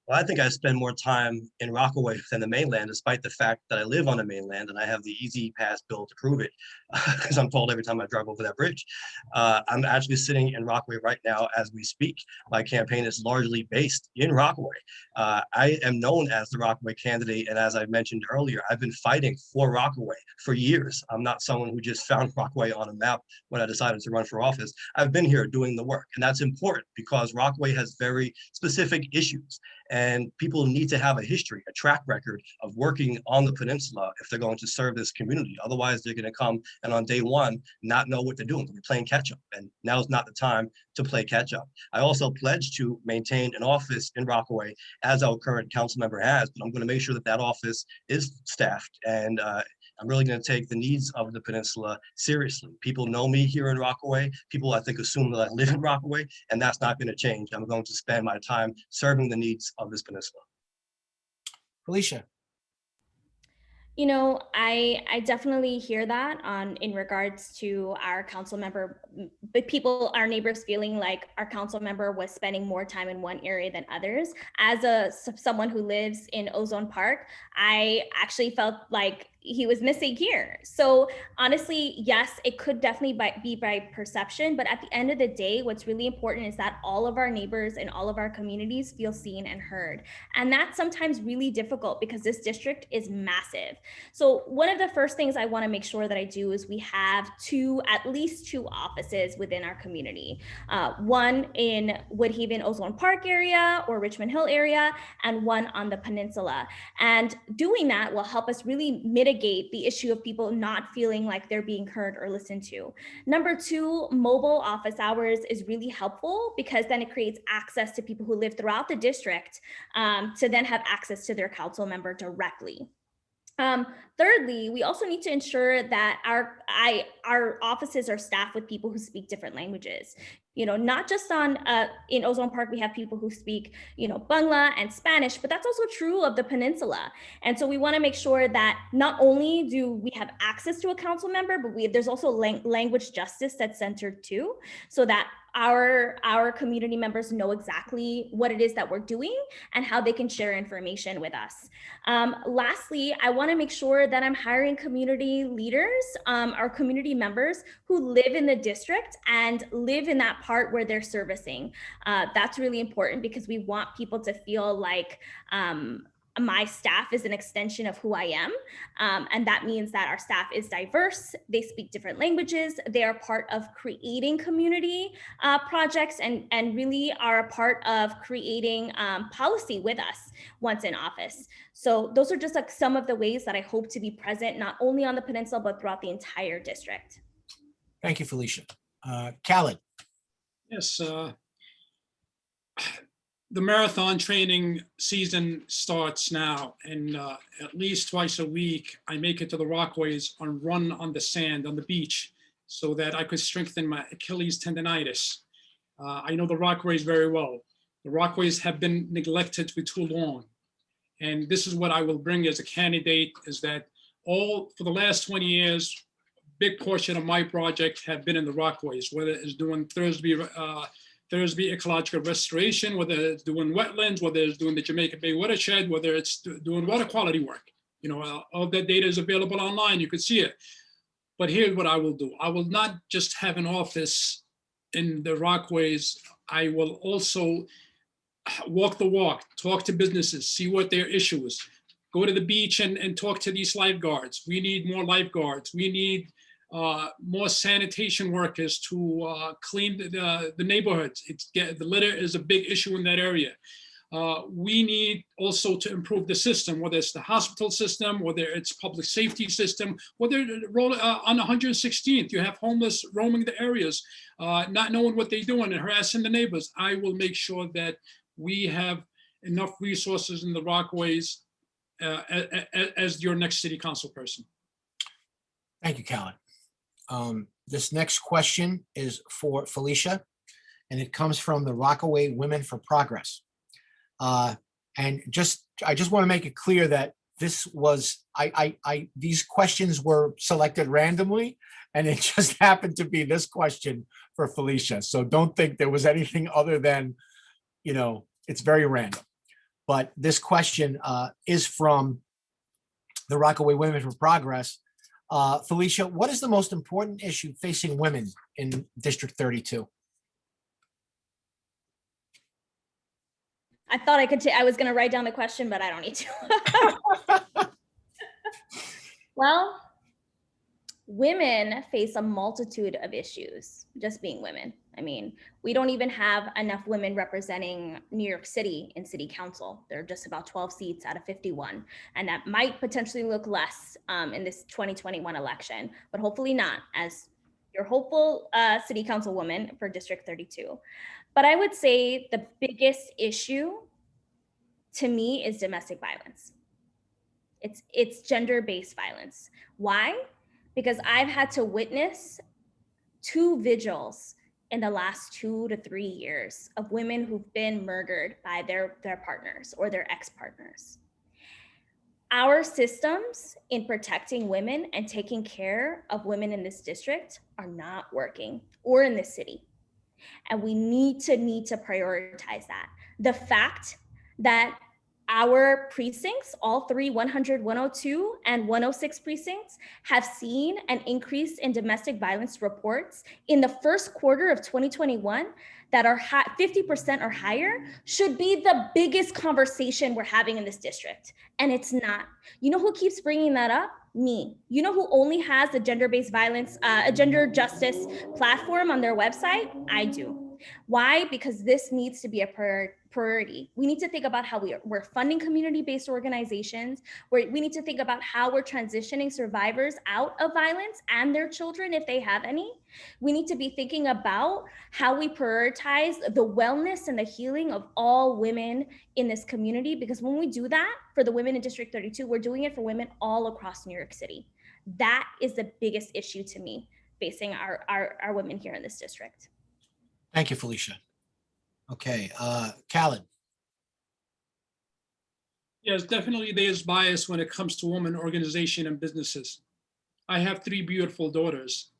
Well, I think I spend more time in Rockaway than the mainland, despite the fact that I live on the mainland and I have the Easy Pass bill to prove it, because I'm told every time I drive over that bridge. I'm actually sitting in Rockaway right now as we speak. My campaign is largely based in Rockaway. I am known as the Rockaway candidate, and as I mentioned earlier, I've been fighting for Rockaway for years. I'm not someone who just found Rockaway on a map when I decided to run for office. I've been here doing the work, and that's important because Rockaway has very specific issues. And people need to have a history, a track record of working on the peninsula if they're going to serve this community. Otherwise, they're going to come and on day one, not know what they're doing. They're playing catch up. And now's not the time to play catch up. I also pledged to maintain an office in Rockaway as our current council member has, but I'm going to make sure that that office is staffed. And I'm really going to take the needs of the peninsula seriously. People know me here in Rockaway. People, I think, assume that I live in Rockaway, and that's not going to change. I'm going to spend my time serving the needs of this peninsula. Felicia. I definitely hear that in regards to our council member, but our neighbors feeling like our council member was spending more time in one area than others. As someone who lives in Ozone Park, I actually felt like he was missing here. So honestly, yes, it could definitely be by perception, but at the end of the day, what's really important is that all of our neighbors and all of our communities feel seen and heard. And that's sometimes really difficult because this district is massive. So one of the first things I want to make sure that I do is we have at least two offices within our community. One in Woodhaven, Ozone Park area or Richmond Hill area, and one on the peninsula. And doing that will help us really mitigate the issue of people not feeling like they're being heard or listened to. Number two, mobile office hours is really helpful because then it creates access to people who live throughout the district to then have access to their council member directly. Thirdly, we also need to ensure that our offices are staffed with people who speak different languages. Not just in Ozone Park, we have people who speak, Bangla and Spanish, but that's also true of the peninsula. And so we want to make sure that not only do we have access to a council member, but there's also language justice that's centered too, so that our community members know exactly what it is that we're doing and how they can share information with us. Lastly, I want to make sure that I'm hiring community leaders, our community members who live in the district and live in that part where they're servicing. That's really important because we want people to feel like my staff is an extension of who I am. And that means that our staff is diverse, they speak different languages, they are part of creating community projects and really are a part of creating policy with us once in office. So those are just like some of the ways that I hope to be present, not only on the peninsula, but throughout the entire district. Thank you, Felicia. Kaled. Yes, the marathon training season starts now, and at least twice a week, I make it to the Rockaways and run on the sand on the beach so that I could strengthen my Achilles tendonitis. I know the Rockaways very well. The Rockaways have been neglected for too long. And this is what I will bring as a candidate, is that for the last 20 years, big portion of my project have been in the Rockaways, whether it's doing Thursby ecological restoration, whether it's doing wetlands, whether it's doing the Jamaica Bay watershed, whether it's doing water quality work. You know, all that data is available online, you can see it. But here's what I will do. I will not just have an office in the Rockaways. I will also walk the walk, talk to businesses, see what their issue is. Go to the beach and talk to these lifeguards. We need more lifeguards. We need more sanitation workers to clean the neighborhoods. The litter is a big issue in that area. We need also to improve the system, whether it's the hospital system, whether it's public safety system, whether on 116th, you have homeless roaming the areas, not knowing what they're doing and harassing the neighbors. I will make sure that we have enough resources in the Rockaways as your next city council person. Thank you, Kaled. This next question is for Felicia, and it comes from the Rockaway Women for Progress. And I just want to make it clear that this was, these questions were selected randomly, and it just happened to be this question for Felicia. So don't think there was anything other than, you know, it's very random. But this question is from the Rockaway Women for Progress. Felicia, what is the most important issue facing women in District 32? I thought I was going to write down the question, but I don't need to. Well, women face a multitude of issues, just being women. I mean, we don't even have enough women representing New York City in city council. There are just about 12 seats out of 51. And that might potentially look less in this 2021 election, but hopefully not, as your hopeful city councilwoman for District 32. But I would say the biggest issue to me is domestic violence. It's gender-based violence. Why? Because I've had to witness 2 vigils in the last 2 to 3 years of women who've been murdered by their partners or their ex-partners. Our systems in protecting women and taking care of women in this district are not working, or in this city. And we need to prioritize that. The fact that our precincts, all 3, 100, 102, and 106 precincts, have seen an increase in domestic violence reports in the first quarter of 2021 that are 50% or higher, should be the biggest conversation we're having in this district. And it's not. You know who keeps bringing that up? Me. You know who only has a gender-based violence, a gender justice platform on their website? I do. Why? Because this needs to be a priority. We need to think about how we're funding community-based organizations, where we need to think about how we're transitioning survivors out of violence and their children, if they have any. We need to be thinking about how we prioritize the wellness and the healing of all women in this community, because when we do that for the women in District 32, we're doing it for women all across New York City. That is the biggest issue to me facing our women here in this district. Thank you, Felicia. Okay, Kaled. Yes, definitely there's bias when it comes to women organization and businesses. I have 3 beautiful daughters.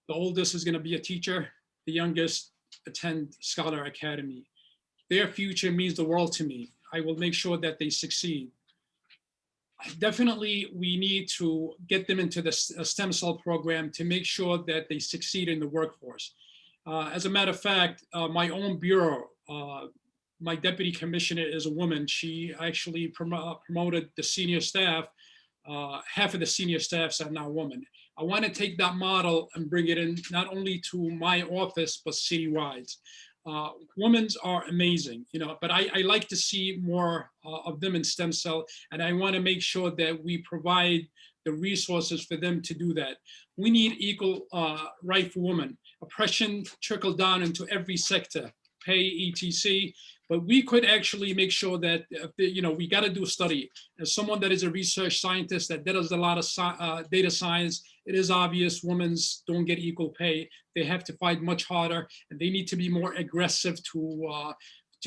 The oldest is going to be a teacher. The youngest attend Scala Academy. Their future means the world to me. I will make sure that they succeed. Definitely, we need to get them into the stem cell program to make sure that they succeed in the workforce. As a matter of fact, my own bureau, my deputy commissioner is a woman. She actually promoted the senior staff. Half of the senior staffs are now women. I want to take that model and bring it in not only to my office, but citywide. Women are amazing, you know, but I like to see more of them in stem cell, and I want to make sure that we provide the resources for them to do that. We need equal right for women. Oppression trickle down into every sector, pay, etc. But we could actually make sure that, you know, we got to do a study. As someone that is a research scientist that does a lot of data science, it is obvious women don't get equal pay. They have to fight much harder, and they need to be more aggressive to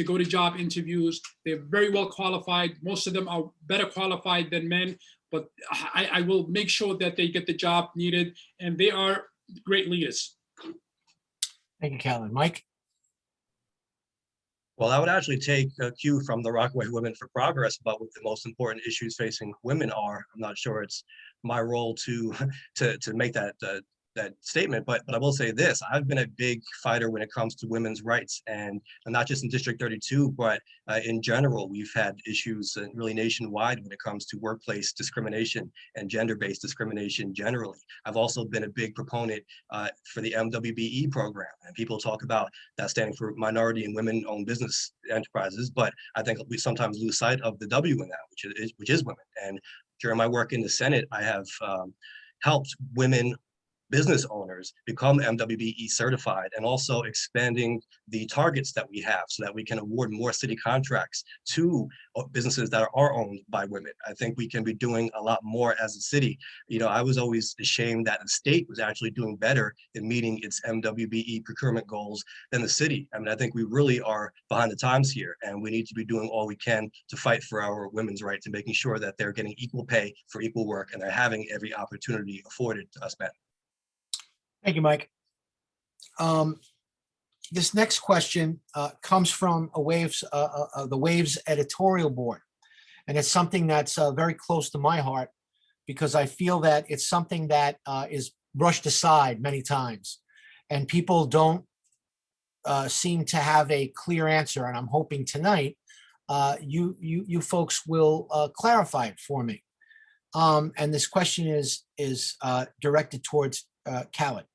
go to job interviews. They're very well qualified. Most of them are better qualified than men, but I will make sure that they get the job needed, and they are great leaders. Thank you, Kaled. Mike? Well, I would actually take a cue from the Rockaway Women for Progress about what the most important issues facing women are. I'm not sure it's my role to make that statement, but I will say this: I've been a big fighter when it comes to women's rights, and not just in District 32, but in general. We've had issues really nationwide when it comes to workplace discrimination and gender-based discrimination generally. I've also been a big proponent for the MWBE program, and people talk about that standing for minority and women-owned business enterprises, but I think we sometimes lose sight of the W in that, which is women. And during my work in the Senate, I have helped women business owners become MWBE certified, and also expanding the targets that we have so that we can award more city contracts to businesses that are owned by women. I think we can be doing a lot more as a city. You know, I was always ashamed that the state was actually doing better in meeting its MWBE procurement goals than the city. I mean, I think we really are behind the times here, and we need to be doing all we can to fight for our women's rights and making sure that they're getting equal pay for equal work, and they're having every opportunity afforded to us men. Thank you, Mike. This next question comes from the Waves editorial board, and it's something that's very close to my heart, because I feel that it's something that is brushed aside many times, and people don't seem to have a clear answer. And I'm hoping tonight you folks will clarify it for me. And this question is directed towards Kaled.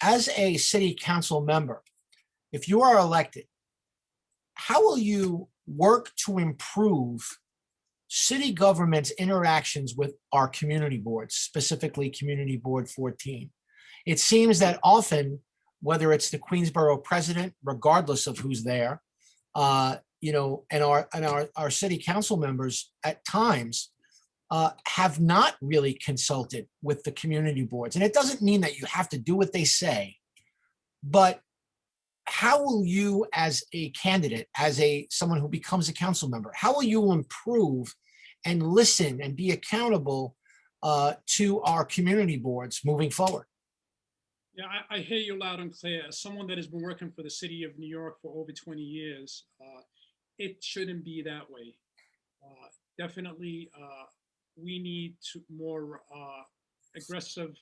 As a city council member, if you are elected, how will you work to improve city government's interactions with our community boards, specifically Community Board 14? It seems that often, whether it's the Queensborough president, regardless of who's there, you know, and our city council members at times have not really consulted with the community boards. And it doesn't mean that you have to do what they say, but how will you, as a candidate, as someone who becomes a council member, how will you improve and listen and be accountable to our community boards moving forward? Yeah, I hear you loud and clear. As someone that has been working for the city of New York for over 20 years, it shouldn't be that way. Definitely, we need more aggressive,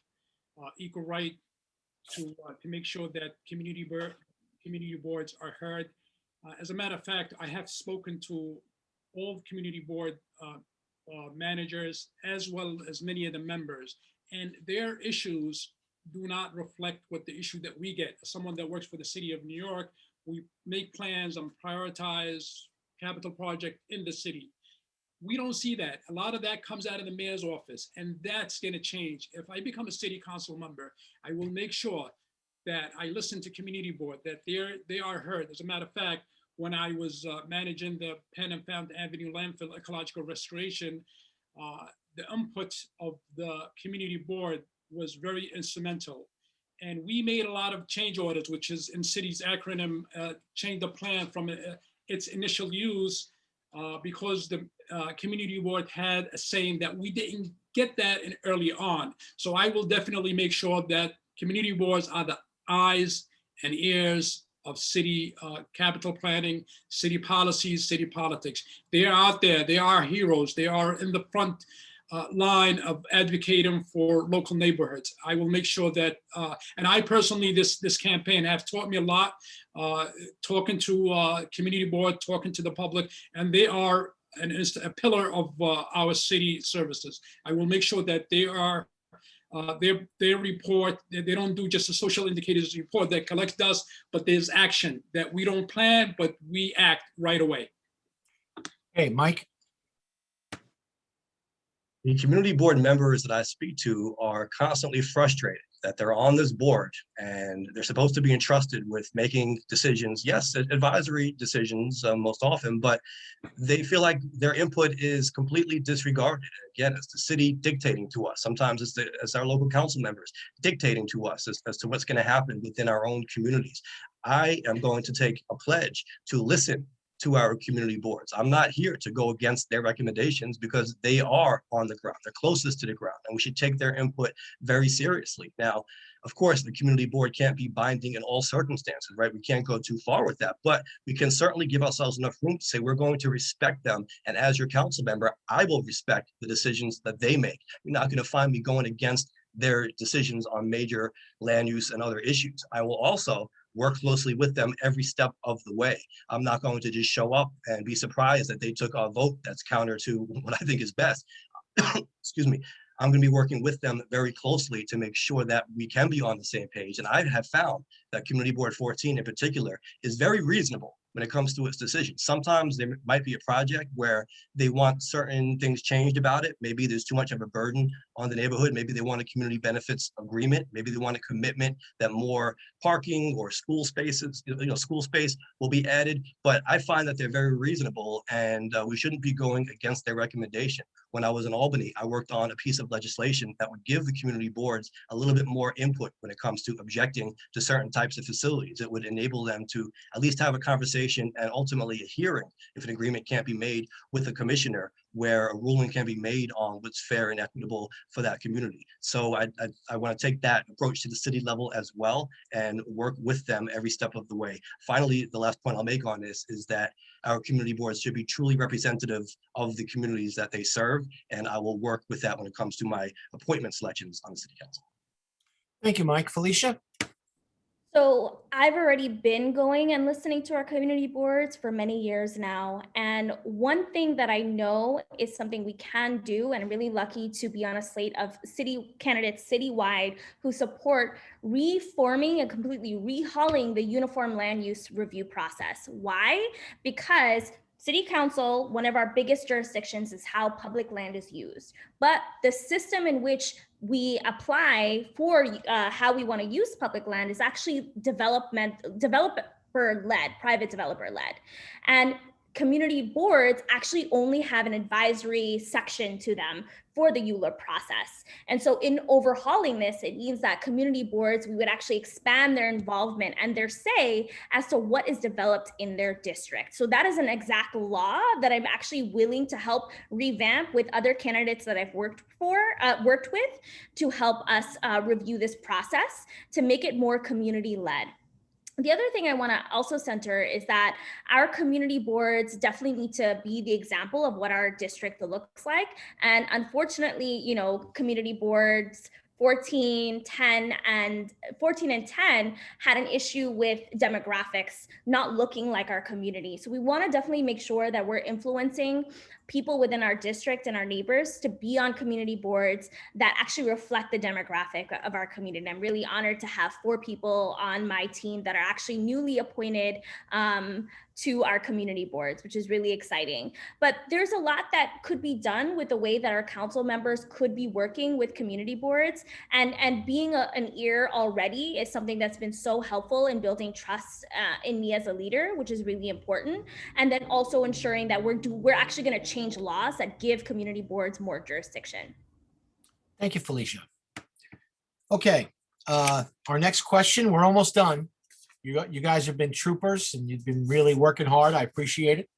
equal right to make sure that community boards are heard. As a matter of fact, I have spoken to all community board managers, as well as many of the members, and their issues do not reflect what the issue that we get. As someone that works for the city of New York, we make plans and prioritize capital project in the city. We don't see that. A lot of that comes out of the mayor's office, and that's going to change. If I become a city council member, I will make sure that I listen to community board, that they are heard. As a matter of fact, when I was managing the Penn and Fountain Avenue landfill ecological restoration, the input of the community board was very instrumental. And we made a lot of change orders, which is in city's acronym, change the plan from its initial use, because the community board had a saying that we didn't get that in early on. So I will definitely make sure that community boards are the eyes and ears of city capital planning, city policies, city politics. They are out there. They are heroes. They are in the front line of advocating for local neighborhoods. I will make sure that, and I personally, this campaign have taught me a lot, talking to community board, talking to the public, and they are a pillar of our city services. I will make sure that they are their report, they don't do just a social indicators report that collects dust, but there's action that we don't plan, but we act right away. Hey, Mike. The community board members that I speak to are constantly frustrated that they're on this board and they're supposed to be entrusted with making decisions, yes, advisory decisions most often, but they feel like their input is completely disregarded. Again, it's the city dictating to us. Sometimes it's our local council members dictating to us as to what's going to happen within our own communities. I am going to take a pledge to listen to our community boards. I'm not here to go against their recommendations because they are on the ground. They're closest to the ground, and we should take their input very seriously. Now, of course, the community board can't be binding in all circumstances, right? We can't go too far with that, but we can certainly give ourselves enough room to say we're going to respect them. And as your council member, I will respect the decisions that they make. You're not going to find me going against their decisions on major land use and other issues. I will also work closely with them every step of the way. I'm not going to just show up and be surprised that they took a vote that's counter to what I think is best. Excuse me. I'm going to be working with them very closely to make sure that we can be on the same page. And I have found that Community Board 14 in particular is very reasonable when it comes to its decisions. Sometimes there might be a project where they want certain things changed about it. Maybe there's too much of a burden on the neighborhood. Maybe they want a community benefits agreement. Maybe they want a commitment that more parking or school spaces, school space will be added. But I find that they're very reasonable, and we shouldn't be going against their recommendation. When I was in Albany, I worked on a piece of legislation that would give the community boards a little bit more input when it comes to objecting to certain types of facilities. It would enable them to at least have a conversation and ultimately a hearing if an agreement can't be made with a commissioner, where a ruling can be made on what's fair and equitable for that community. So I want to take that approach to the city level as well and work with them every step of the way. Finally, the last point I'll make on this is that our community boards should be truly representative of the communities that they serve, and I will work with that when it comes to my appointment selections on the city council. Thank you, Mike. Felicia? So I've already been going and listening to our community boards for many years now. And one thing that I know is something we can do, and I'm really lucky to be on a slate of city candidates citywide who support reforming and completely rehauling the uniform land use review process. Why? Because City Council, one of our biggest jurisdictions is how public land is used. But the system in which we apply for how we want to use public land is actually developer-led, private developer-led. And community boards actually only have an advisory section to them for the ULURP process. And so in overhauling this, it means that community boards, we would actually expand their involvement and their say as to what is developed in their district. So that is an exact law that I'm actually willing to help revamp with other candidates that I've worked with to help us review this process to make it more community-led. The other thing I want to also center is that our community boards definitely need to be the example of what our district looks like. And unfortunately, community boards 14 and 10 had an issue with demographics not looking like our community. So we want to definitely make sure that we're influencing people within our district and our neighbors to be on community boards that actually reflect the demographic of our community. And I'm really honored to have 4 people on my team that are actually newly appointed to our community boards, which is really exciting. But there's a lot that could be done with the way that our council members could be working with community boards, and being an ear already is something that's been so helpful in building trust in me as a leader, which is really important. And then also ensuring that we're actually going to change laws that give community boards more jurisdiction. Thank you, Felicia. Okay, our next question, we're almost done. You guys have been troopers and you've been really working hard. I appreciate it.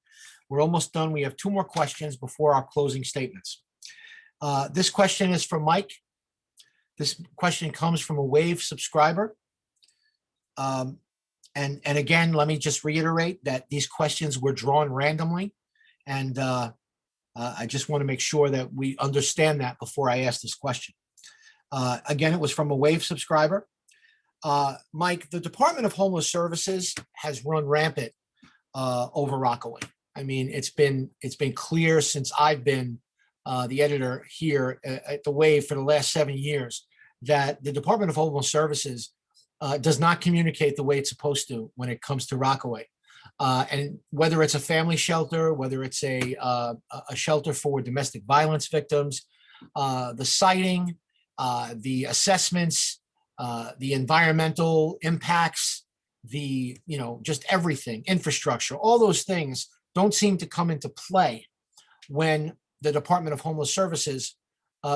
We're almost done. We have 2 more questions before our closing statements. This question is from Mike. This question comes from a Wave subscriber. And again, let me just reiterate that these questions were drawn randomly. And I just want to make sure that we understand that before I ask this question. Again, it was from a Wave subscriber. Mike, the Department of Homeless Services has run rampant over Rockaway. I mean, it's been clear since I've been the editor here at the Wave for the last 7 years that the Department of Homeless Services does not communicate the way it's supposed to when it comes to Rockaway. And whether it's a family shelter, whether it's a shelter for domestic violence victims, the siting, the assessments, the environmental impacts, just everything, infrastructure, all those things don't seem to come into play when the Department of Homeless Services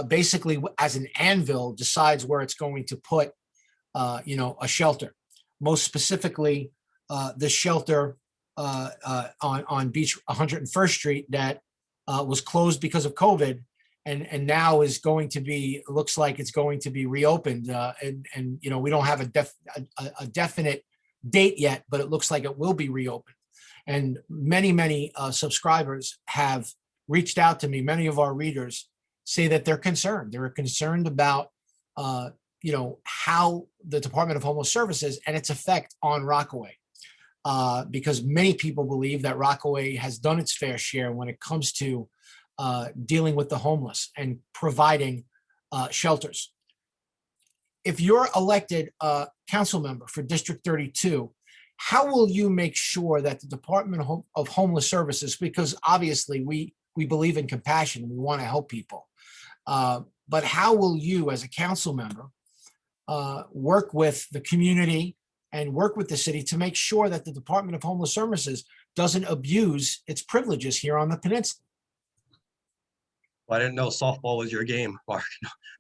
basically as an anvil decides where it's going to put a shelter. Most specifically, the shelter on Beach 101st Street that was closed because of COVID, and now is going to be, looks like it's going to be reopened. And we don't have a definite date yet, but it looks like it will be reopened. And many subscribers have reached out to me. Many of our readers say that they're concerned. They're concerned about how the Department of Homeless Services and its effect on Rockaway. Because many people believe that Rockaway has done its fair share when it comes to dealing with the homeless and providing shelters. If you're elected council member for District 32, how will you make sure that the Department of Homeless Services, because obviously we believe in compassion, we want to help people, but how will you as a council member work with the community and work with the city to make sure that the Department of Homeless Services doesn't abuse its privileges here on the peninsula? Well, I didn't know softball was your game, Mark.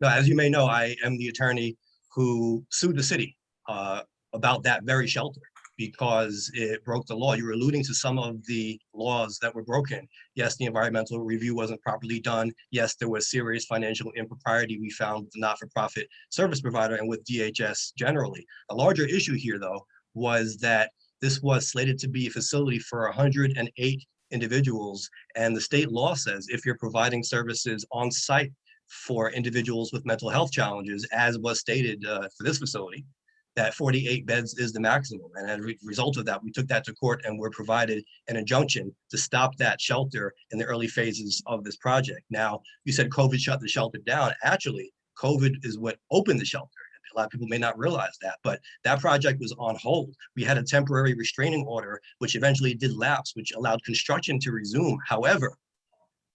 No, as you may know, I am the attorney who sued the city about that very shelter because it broke the law. You were alluding to some of the laws that were broken. Yes, the environmental review wasn't properly done. Yes, there was serious financial impropriety we found with the not-for-profit service provider and with DHS generally. A larger issue here, though, was that this was slated to be a facility for 108 individuals. And the state law says if you're providing services on site for individuals with mental health challenges, as was stated for this facility, that 48 beds is the maximum. And as a result of that, we took that to court and were provided an injunction to stop that shelter in the early phases of this project. Now, you said COVID shut the shelter down. Actually, COVID is what opened the shelter. A lot of people may not realize that, but that project was on hold. We had a temporary restraining order, which eventually did lapse, which allowed construction to resume. However,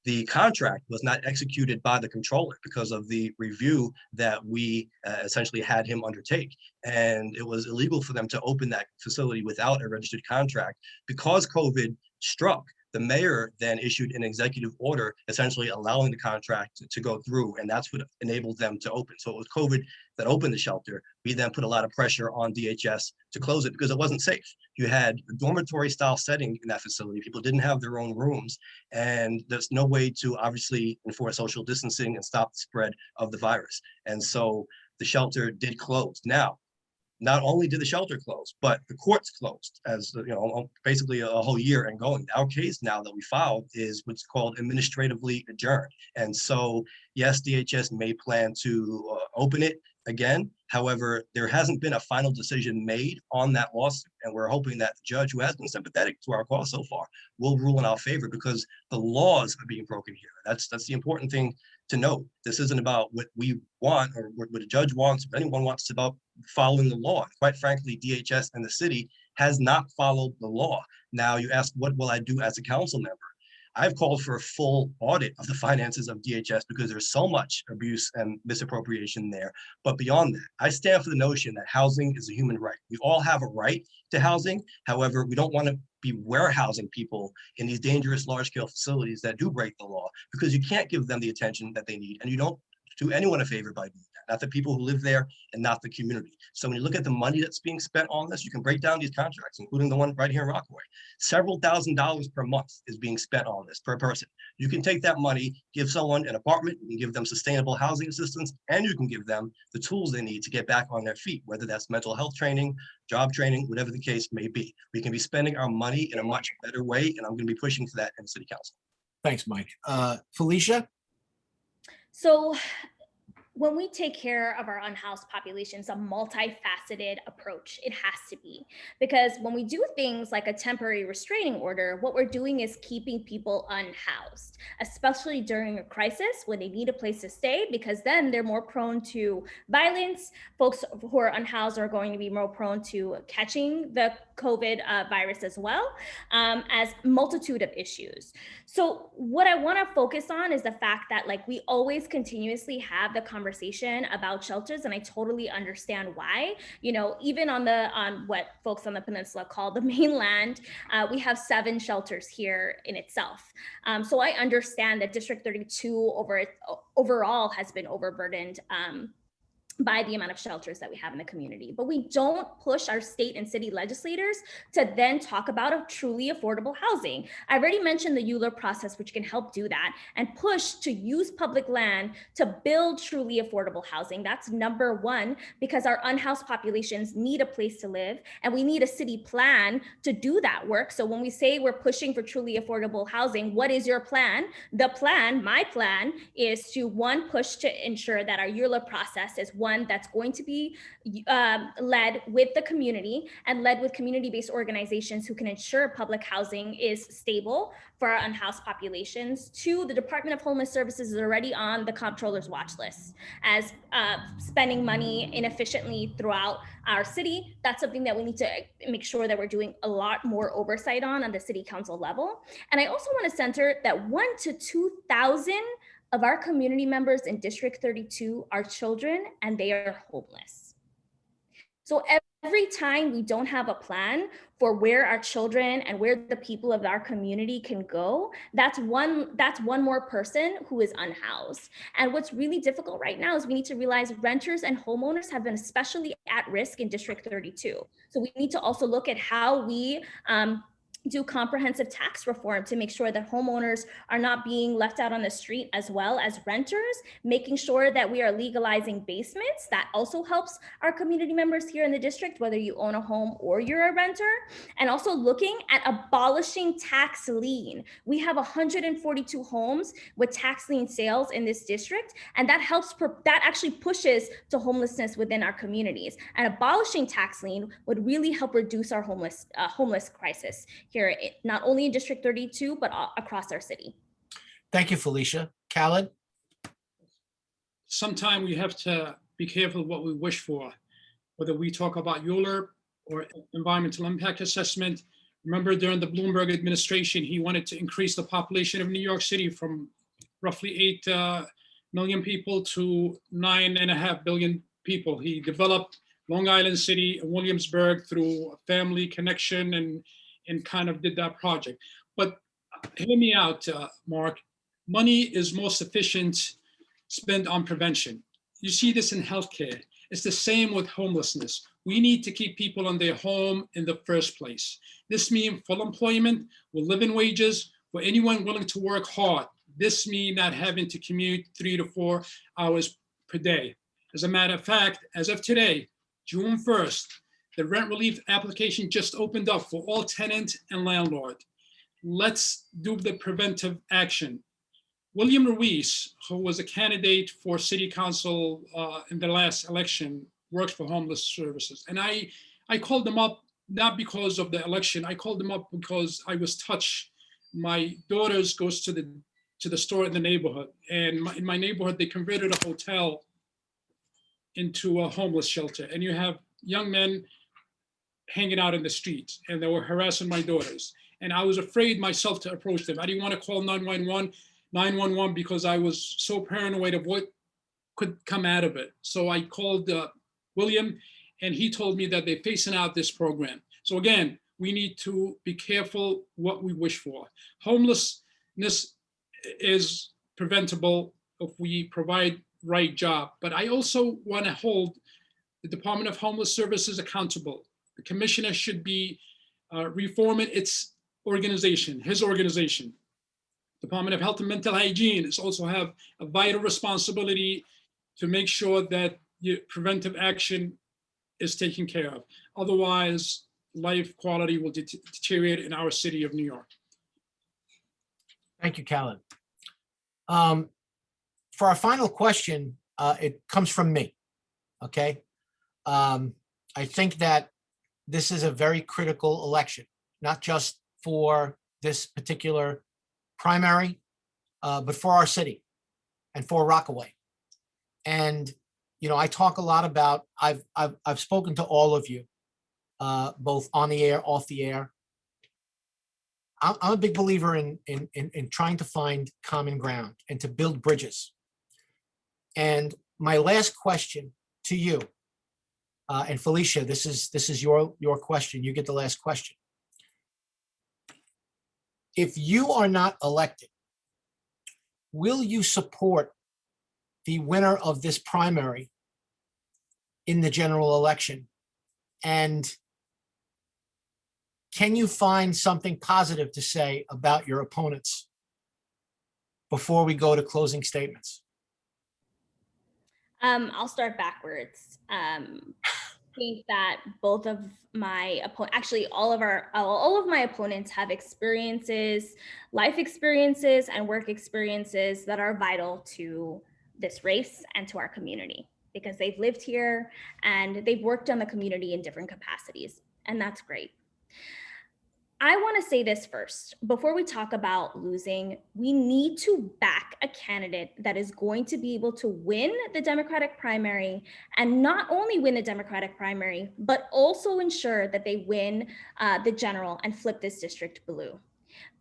the contract was not executed by the controller because of the review that we essentially had him undertake. And it was illegal for them to open that facility without a registered contract. Because COVID struck, the mayor then issued an executive order essentially allowing the contract to go through, and that's what enabled them to open. So it was COVID that opened the shelter. We then put a lot of pressure on DHS to close it because it wasn't safe. You had a dormitory style setting in that facility. People didn't have their own rooms, and there's no way to obviously enforce social distancing and stop the spread of the virus. And so the shelter did close. Now, not only did the shelter close, but the courts closed as basically a whole year and going. Our case now that we filed is what's called administratively adjourned. And so, yes, DHS may plan to open it again. However, there hasn't been a final decision made on that lawsuit. And we're hoping that the judge, who has been sympathetic to our cause so far, will rule in our favor because the laws are being broken here. That's the important thing to note. This isn't about what we want or what a judge wants or anyone wants. It's about following the law. Quite frankly, DHS and the city has not followed the law. Now you ask, what will I do as a council member? I've called for a full audit of the finances of DHS because there's so much abuse and misappropriation there. But beyond that, I stand for the notion that housing is a human right. We all have a right to housing. However, we don't want to be warehousing people in these dangerous large-scale facilities that do break the law because you can't give them the attention that they need and you don't do anyone a favor by doing that, not the people who live there and not the community. So when you look at the money that's being spent on this, you can break down these contracts, including the one right here in Rockaway. Several $1,000s per month is being spent on this per person. You can take that money, give someone an apartment, you can give them sustainable housing assistance, and you can give them the tools they need to get back on their feet, whether that's mental health training, job training, whatever the case may be. We can be spending our money in a much better way, and I'm going to be pushing for that in City Council. Thanks, Mike. Felicia? So when we take care of our unhoused populations, a multifaceted approach, it has to be. Because when we do things like a temporary restraining order, what we're doing is keeping people unhoused, especially during a crisis when they need a place to stay, because then they're more prone to violence. Folks who are unhoused are going to be more prone to catching the COVID virus as well, as multitude of issues. So what I want to focus on is the fact that, like, we always continuously have the conversation about shelters, and I totally understand why. You know, even on what folks on the peninsula call the mainland, we have 7 shelters here in itself. So I understand that District 32 overall has been overburdened by the amount of shelters that we have in the community. But we don't push our state and city legislators to then talk about a truly affordable housing. I already mentioned the ULURP process, which can help do that, and push to use public land to build truly affordable housing. That's number one, because our unhoused populations need a place to live, and we need a city plan to do that work. So when we say we're pushing for truly affordable housing, what is your plan? The plan, my plan, is to, one, push to ensure that our ULURP process is one that's going to be led with the community and led with community-based organizations who can ensure public housing is stable for our unhoused populations. 2, the Department of Homeless Services is already on the comptroller's watch list as spending money inefficiently throughout our city. That's something that we need to make sure that we're doing a lot more oversight on the city council level. And I also want to center that 1,000 to 2,000 of our community members in District 32 are children, and they are homeless. So every time we don't have a plan for where our children and where the people of our community can go, that's one more person who is unhoused. And what's really difficult right now is we need to realize renters and homeowners have been especially at risk in District 32. So we need to also look at how we do comprehensive tax reform to make sure that homeowners are not being left out on the street, as well as renters, making sure that we are legalizing basements. That also helps our community members here in the district, whether you own a home or you're a renter, and also looking at abolishing tax lien. We have 142 homes with tax lien sales in this district, and that helps, that actually pushes to homelessness within our communities. And abolishing tax lien would really help reduce our homeless crisis here, not only in District 32, but across our city. Thank you, Felicia. Kaled? Sometimes we have to be careful what we wish for, whether we talk about ULURP or environmental impact assessment. Remember, during the Bloomberg administration, he wanted to increase the population of New York City from roughly 8 million people to 9.5 billion people. He developed Long Island City and Williamsburg through a family connection and kind of did that project. But hear me out, Mark. Money is most efficient spent on prevention. You see this in healthcare. It's the same with homelessness. We need to keep people in their home in the first place. This means full employment with living wages for anyone willing to work hard. This means not having to commute 3 to 4 hours per day. As a matter of fact, as of today, June 1st, the rent relief application just opened up for all tenant and landlord. Let's do the preventive action. William Ruiz, who was a candidate for city council in the last election, works for homeless services. And I called them up, not because of the election, I called them up because I was touched. My daughters goes to the store in the neighborhood, and in my neighborhood, they converted a hotel into a homeless shelter. And you have young men hanging out in the streets, and they were harassing my daughters. And I was afraid myself to approach them. I didn't want to call 911 because I was so paranoid of what could come out of it. So I called William, and he told me that they're phasing out this program. So again, we need to be careful what we wish for. Homelessness is preventable if we provide right job. But I also want to hold the Department of Homeless Services accountable. The commissioner should be reforming its organization, his organization. Department of Health and Mental Hygiene is also have a vital responsibility to make sure that preventive action is taken care of. Otherwise, life quality will deteriorate in our city of New York. Thank you, Kaled. For our final question, it comes from me, okay? I think that this is a very critical election, not just for this particular primary, but for our city and for Rockaway. And, you know, I talk a lot about, I've spoken to all of you, both on the air, off the air. I'm a big believer in trying to find common ground and to build bridges. And my last question to you, and Felicia, this is your question. You get the last question. If you are not elected, will you support the winner of this primary in the general election? And can you find something positive to say about your opponents before we go to closing statements? I'll start backwards. I think that both of my opponents, actually all of my opponents have experiences, life experiences and work experiences that are vital to this race and to our community, because they've lived here and they've worked on the community in different capacities, and that's great. I want to say this first. Before we talk about losing, we need to back a candidate that is going to be able to win the Democratic primary, and not only win the Democratic primary, but also ensure that they win the general and flip this district blue.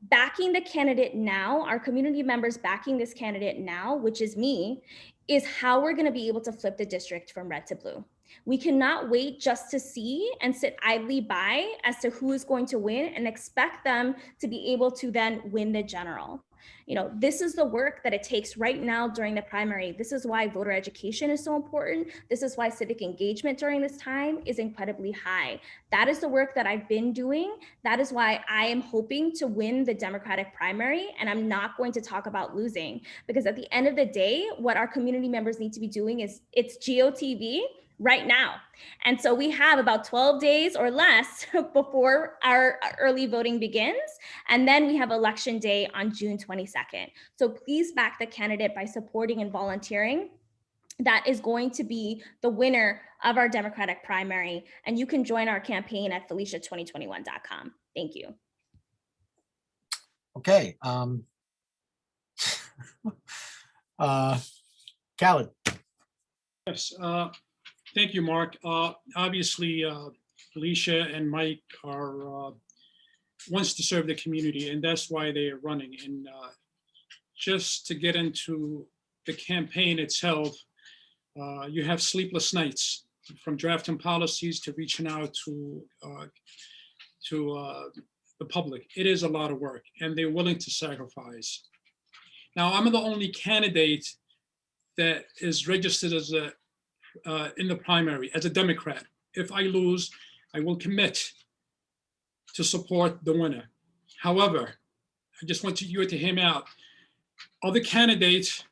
Backing the candidate now, our community members backing this candidate now, which is me, is how we're going to be able to flip the district from red to blue. We cannot wait just to see and sit idly by as to who is going to win and expect them to be able to then win the general. You know, this is the work that it takes right now during the primary. This is why voter education is so important. This is why civic engagement during this time is incredibly high. That is the work that I've been doing. That is why I am hoping to win the Democratic primary, and I'm not going to talk about losing, because at the end of the day, what our community members need to be doing is it's GOTV right now. And so we have about 12 days or less before our early voting begins. And then we have election day on June 22nd. So please back the candidate by supporting and volunteering. That is going to be the winner of our Democratic primary. And you can join our campaign at Felicia2021.com. Thank you. Okay. Kaled. Yes. Thank you, Mark. Obviously, Felicia and Mike are wants to serve the community, and that's why they are running. And just to get into the campaign itself, you have sleepless nights, from drafting policies to reaching out to the public. It is a lot of work, and they're willing to sacrifice. Now, I'm the only candidate that is registered as a in the primary as a Democrat. If I lose, I will commit to support the winner. However, I just want you to hear me out. Other candidates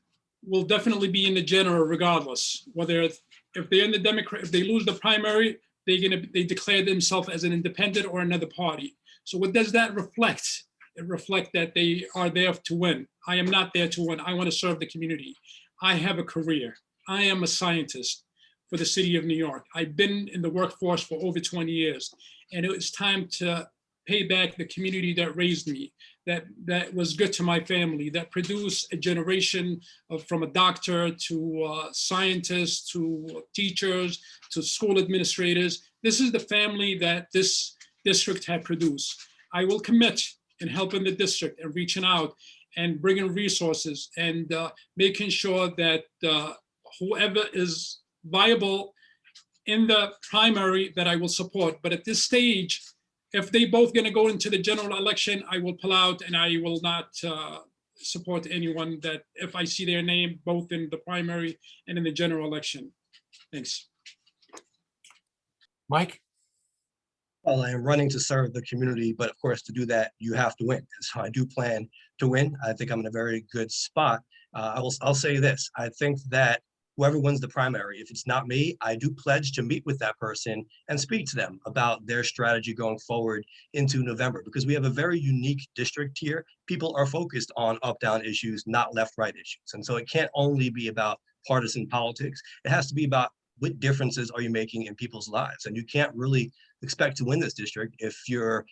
will definitely be in the general regardless, whether if they're in the Democrat, if they lose the primary, they declare themselves as an independent or another party. So what does that reflect? It reflects that they are there to win. I am not there to win. I want to serve the community. I have a career. I am a scientist for the city of New York. I've been in the workforce for over 20 years, and it was time to pay back the community that raised me, that was good to my family, that produced a generation of, from a doctor to scientists to teachers to school administrators. This is the family that this district had produced. I will commit in helping the district and reaching out and bringing resources and making sure that whoever is viable in the primary that I will support. But at this stage, if they both going to go into the general election, I will pull out and I will not support anyone that if I see their name both in the primary and in the general election. Thanks. Mike? Well, I am running to serve the community, but of course, to do that, you have to win. And so I do plan to win. I think I'm in a very good spot. I'll say this. I think that whoever wins the primary, if it's not me, I do pledge to meet with that person and speak to them about their strategy going forward into November, because we have a very unique district here. People are focused on up-down issues, not left-right issues. And so it can't only be about partisan politics. It has to be about what differences are you making in people's lives? And you can't really expect to win this district if you're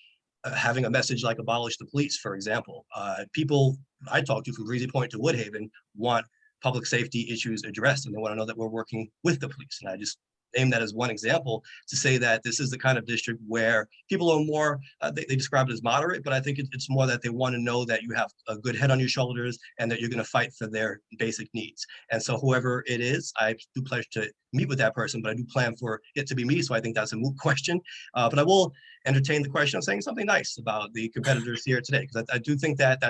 having a message like abolish the police, for example. People I talk to from Breezy Point to Woodhaven want public safety issues addressed, and they want to know that we're working with the police. And I just name that as one example to say that this is the kind of district where people are more, they describe it as moderate, but I think it's more that they want to know that you have a good head on your shoulders and that you're going to fight for their basic needs. And so whoever it is, I do pledge to meet with that person, but I do plan for it to be me. So I think that's a moot question. But I will entertain the question of saying something nice about the competitors here today, because I do think that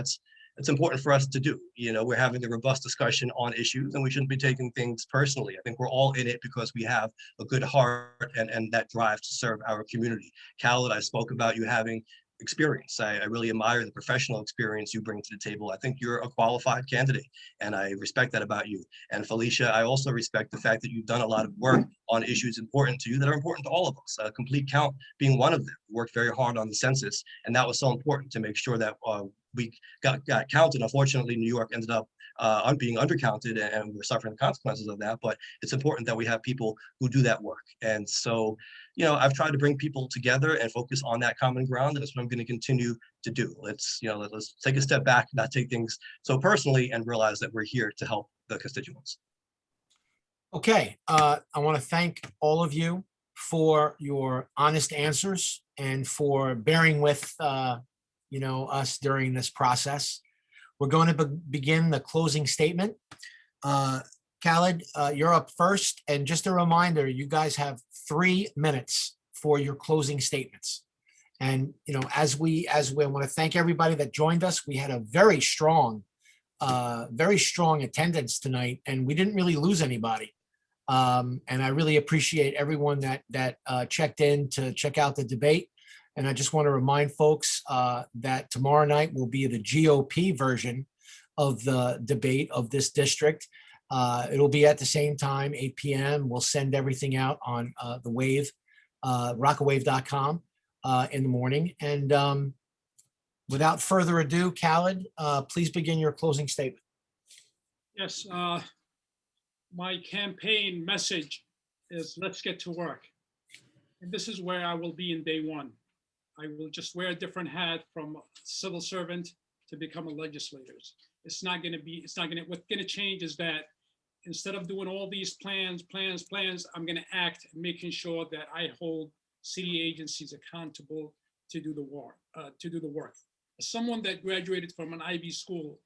it's important for us to do. You know, we're having a robust discussion on issues and we shouldn't be taking things personally. I think we're all in it because we have a good heart and that drive to serve our community. Kaled, I spoke about you having experience. I really admire the professional experience you bring to the table. I think you're a qualified candidate and I respect that about you. And Felicia, I also respect the fact that you've done a lot of work on issues important to you that are important to all of us. Complete count being one of them. You worked very hard on the census, and that was so important to make sure that we got counted. Unfortunately, New York ended up being undercounted, and we're suffering the consequences of that. But it's important that we have people who do that work. And so, you know, I've tried to bring people together and focus on that common ground. And that's what I'm going to continue to do. Let's take a step back, not take things so personally, and realize that we're here to help the constituents. Okay, I want to thank all of you for your honest answers and for bearing with us during this process. We're going to begin the closing statement. Kaled, you're up first. And just a reminder, you guys have 3 minutes for your closing statements. And, as we want to thank everybody that joined us. We had a very strong attendance tonight, and we didn't really lose anybody. And I really appreciate everyone that checked in to check out the debate. And I just want to remind folks that tomorrow night will be the GOP version of the debate of this district. It'll be at the same time, 8 p.m. We'll send everything out on the Wave, rockawave.com in the morning. And without further ado, Kaled, please begin your closing statement. Yes, my campaign message is let's get to work. And this is where I will be in day one. I will just wear a different hat from civil servant to become a legislator. What's going to change is that instead of doing all these plans, I'm going to act and making sure that I hold city agencies accountable to do the work. As someone that graduated from an Ivy school,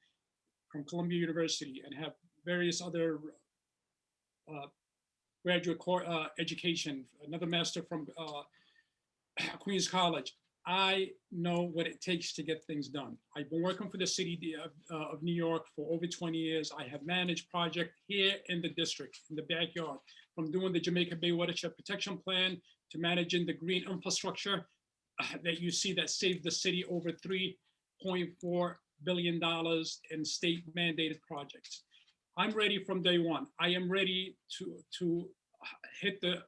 from Columbia University, and have various other graduate education, another master from Queens College, I know what it takes to get things done. I've been working for the city of New York for over 20 years. I have managed projects here in the district, in the backyard, from doing the Jamaica Bay Watershed Protection Plan to managing the green infrastructure that you see that saved the city over $3.4 billion in state mandated projects. I'm ready from day one. I am ready to hit the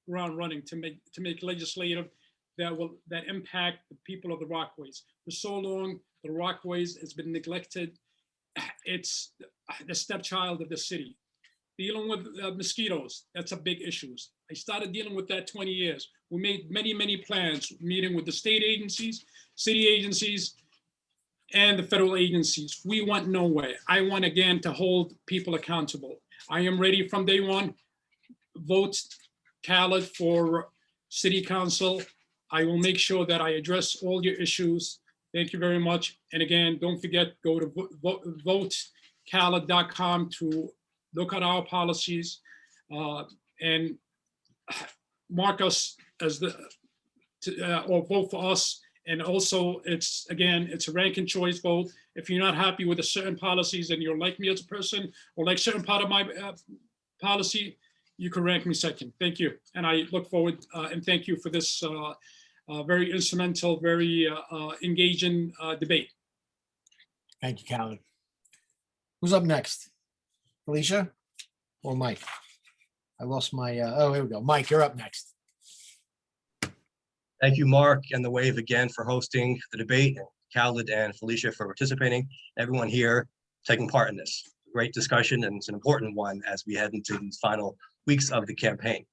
ground running, to make legislative that impact the people of the Rockaways. For so long, the Rockaways has been neglected. It's the stepchild of the city. Dealing with mosquitoes, that's a big issue. I started dealing with that 20 years. We made many plans, meeting with the state agencies, city agencies, and the federal agencies. We went nowhere. I want again to hold people accountable. I am ready from day one. Vote Kaled for city council. I will make sure that I address all your issues. Thank you very much. And again, don't forget, go to votekaled.com to look at our policies and mark us as or vote for us And also, it's a rank and choice vote. If you're not happy with a certain policies and you're like me as a person, or like certain part of my policy, you can rank me second. Thank you. And I look forward and thank you for this very instrumental, very engaging debate. Thank you, Kaled. Who's up next? Felicia or Mike? I lost my, oh, here we go. Mike, you're up next. Thank you, Mark and the Wave again for hosting the debate, and Kaled and Felicia for participating. Everyone here taking part in this great discussion, and it's an important one as we head into these final weeks of the campaign.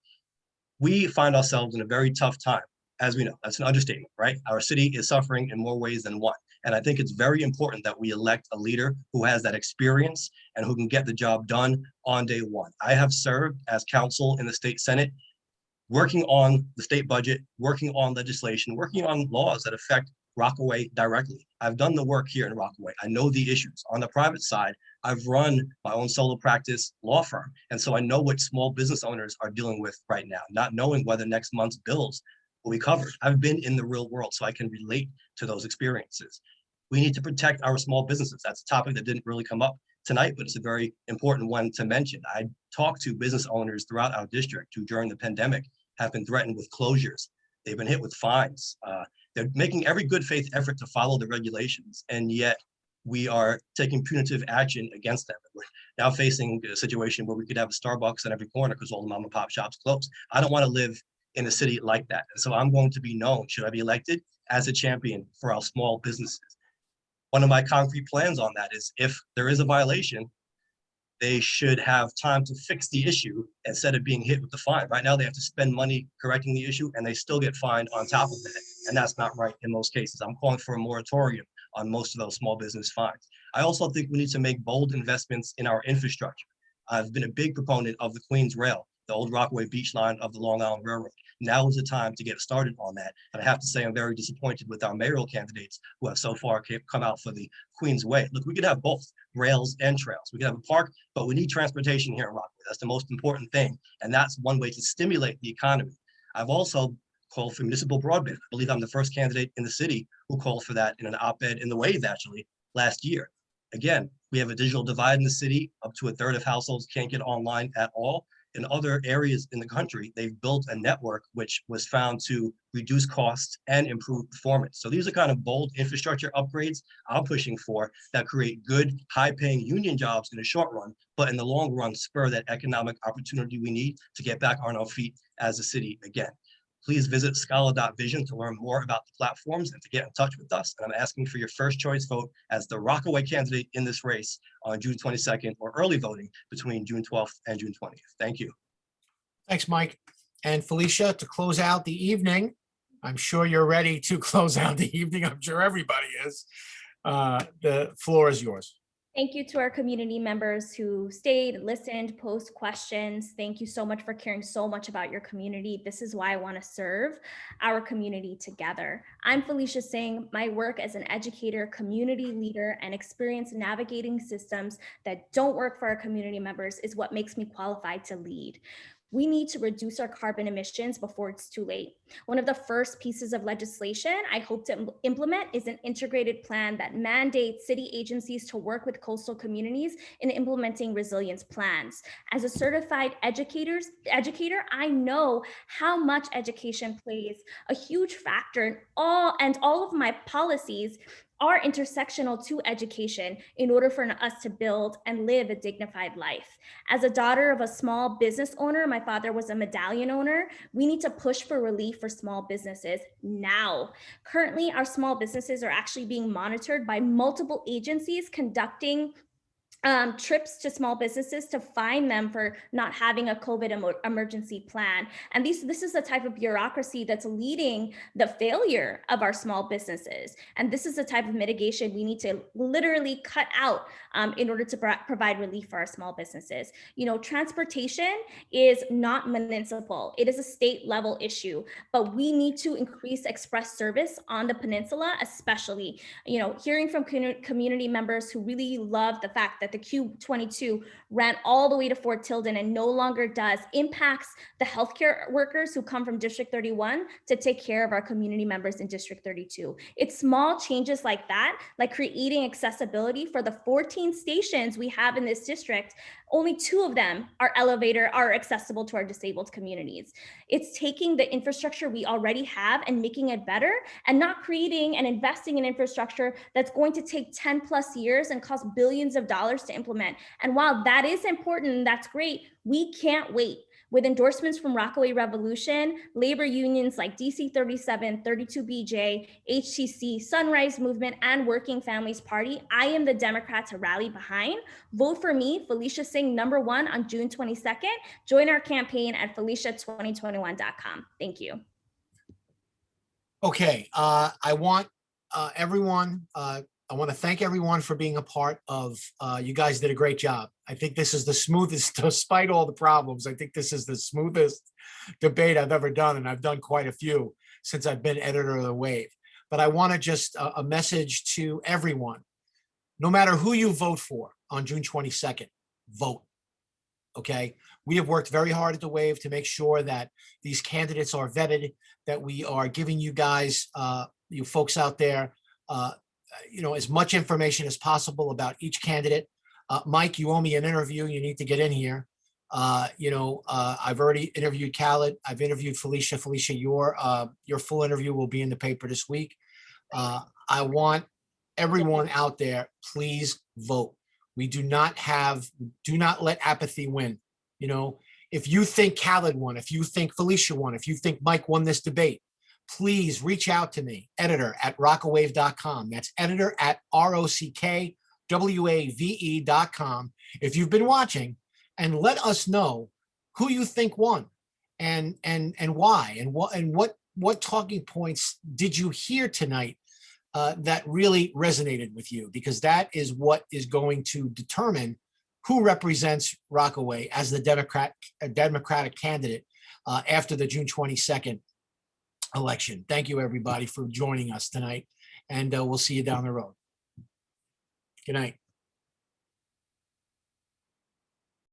We find ourselves in a very tough time, as we know. That's an understatement, right? Our city is suffering in more ways than one. And I think it's very important that we elect a leader who has that experience and who can get the job done on day one. I have served as counsel in the state Senate, working on the state budget, working on legislation, working on laws that affect Rockaway directly. I've done the work here in Rockaway. I know the issues. On the private side, I've run my own solo practice law firm. And so I know what small business owners are dealing with right now, not knowing whether next month's bills will be covered. I've been in the real world, so I can relate to those experiences. We need to protect our small businesses. That's a topic that didn't really come up tonight, but it's a very important one to mention. I talked to business owners throughout our district who during the pandemic have been threatened with closures. They've been hit with fines. They're making every good faith effort to follow the regulations, and yet we are taking punitive action against them. We're now facing a situation where we could have a Starbucks in every corner because all the mom and pop shops closed. I don't want to live in a city like that. And so I'm going to be known, should I be elected, as a champion for our small businesses. One of my concrete plans on that is if there is a violation, they should have time to fix the issue instead of being hit with the fine. Right now, they have to spend money correcting the issue and they still get fined on top of that. And that's not right in most cases. I'm calling for a moratorium on most of those small business fines. I also think we need to make bold investments in our infrastructure. I've been a big proponent of the Queens Rail, the old Rockaway Beach line of the Long Island Railroad. Now is the time to get started on that. And I have to say, I'm very disappointed with our mayoral candidates who have so far come out for the Queens Way. Look, we could have both rails and trails. We could have a park, but we need transportation here in Rockaway. That's the most important thing. And that's one way to stimulate the economy. I've also called for municipal broadband. I believe I'm the first candidate in the city who called for that in an op-ed in the Wave, actually, last year. Again, we have a digital divide in the city. Up to a third of households can't get online at all. In other areas in the country, they've built a network which was found to reduce costs and improve performance. So these are kind of bold infrastructure upgrades I'm pushing for that create good, high-paying union jobs in the short run, but in the long run, spur that economic opportunity we need to get back on our feet as a city again. Please visit Scala.vision to learn more about the platforms and to get in touch with us. And I'm asking for your first choice vote as the Rockaway candidate in this race on June 22nd, or early voting between June 12th and June 20th. Thank you. Thanks, Mike. And Felicia, to close out the evening, I'm sure you're ready to close out the evening. I'm sure everybody is. The floor is yours. Thank you to our community members who stayed, listened, posed questions. Thank you so much for caring so much about your community. This is why I want to serve our community together. I'm Felicia Singh. My work as an educator, community leader, and experience navigating systems that don't work for our community members is what makes me qualified to lead. We need to reduce our carbon emissions before it's too late. One of the first pieces of legislation I hope to implement is an integrated plan that mandates city agencies to work with coastal communities in implementing resilience plans. As a certified educator, I know how much education plays a huge factor in all of my policies are intersectional to education in order for us to build and live a dignified life. As a daughter of a small business owner, my father was a medallion owner, we need to push for relief for small businesses now. Currently, our small businesses are actually being monitored by multiple agencies conducting trips to small businesses to fine them for not having a COVID emergency plan. And this is the type of bureaucracy that's leading the failure of our small businesses. And this is the type of mitigation we need to literally cut out in order to provide relief for our small businesses. You know, transportation is not municipal. It is a state level issue, but we need to increase express service on the peninsula, especially, you know, hearing from community members who really love the fact that that the Q22 ran all the way to Fort Tilden and no longer does impacts the healthcare workers who come from District 31 to take care of our community members in District 32. It's small changes like that, like creating accessibility for the 14 stations we have in this district. Only 2 of them are accessible to our disabled communities. It's taking the infrastructure we already have and making it better, and not creating and investing in infrastructure that's going to take 10 plus years and cost billions of dollars to implement. And while that is important and that's great, we can't wait. With endorsements from Rockaway Revolution, labor unions like DC 37, 32BJ, HTC, Sunrise Movement, and Working Families Party, I am the Democrat to rally behind. Vote for me, Felicia Singh, #1 on June 22nd. Join our campaign at felicia2021.com. Thank you. Okay, I want everyone, I want to thank everyone for being a part of, you guys did a great job. I think this is the smoothest, despite all the problems, I think this is the smoothest debate I've ever done, and I've done quite a few since I've been editor of The Wave. But I want to just, a message to everyone, no matter who you vote for on June 22nd, vote, okay? We have worked very hard at The Wave to make sure that these candidates are vetted, that we are giving you guys, you folks out there, as much information as possible about each candidate. Mike, you owe me an interview. You need to get in here. I've already interviewed Kaled. I've interviewed Felicia. Felicia, your full interview will be in the paper this week. I want everyone out there, please vote. We do not let apathy win. If you think Kaled won, if you think Felicia won, if you think Mike won this debate, please reach out to me, editor@rockawave.com. That's editor@ROCKWAVE.com. If you've been watching, and let us know who you think won and why, and what talking points did you hear tonight that really resonated with you, because that is what is going to determine who represents Rockaway as the Democratic candidate after the June 22nd election. Thank you, everybody, for joining us tonight, and we'll see you down the road. Good night.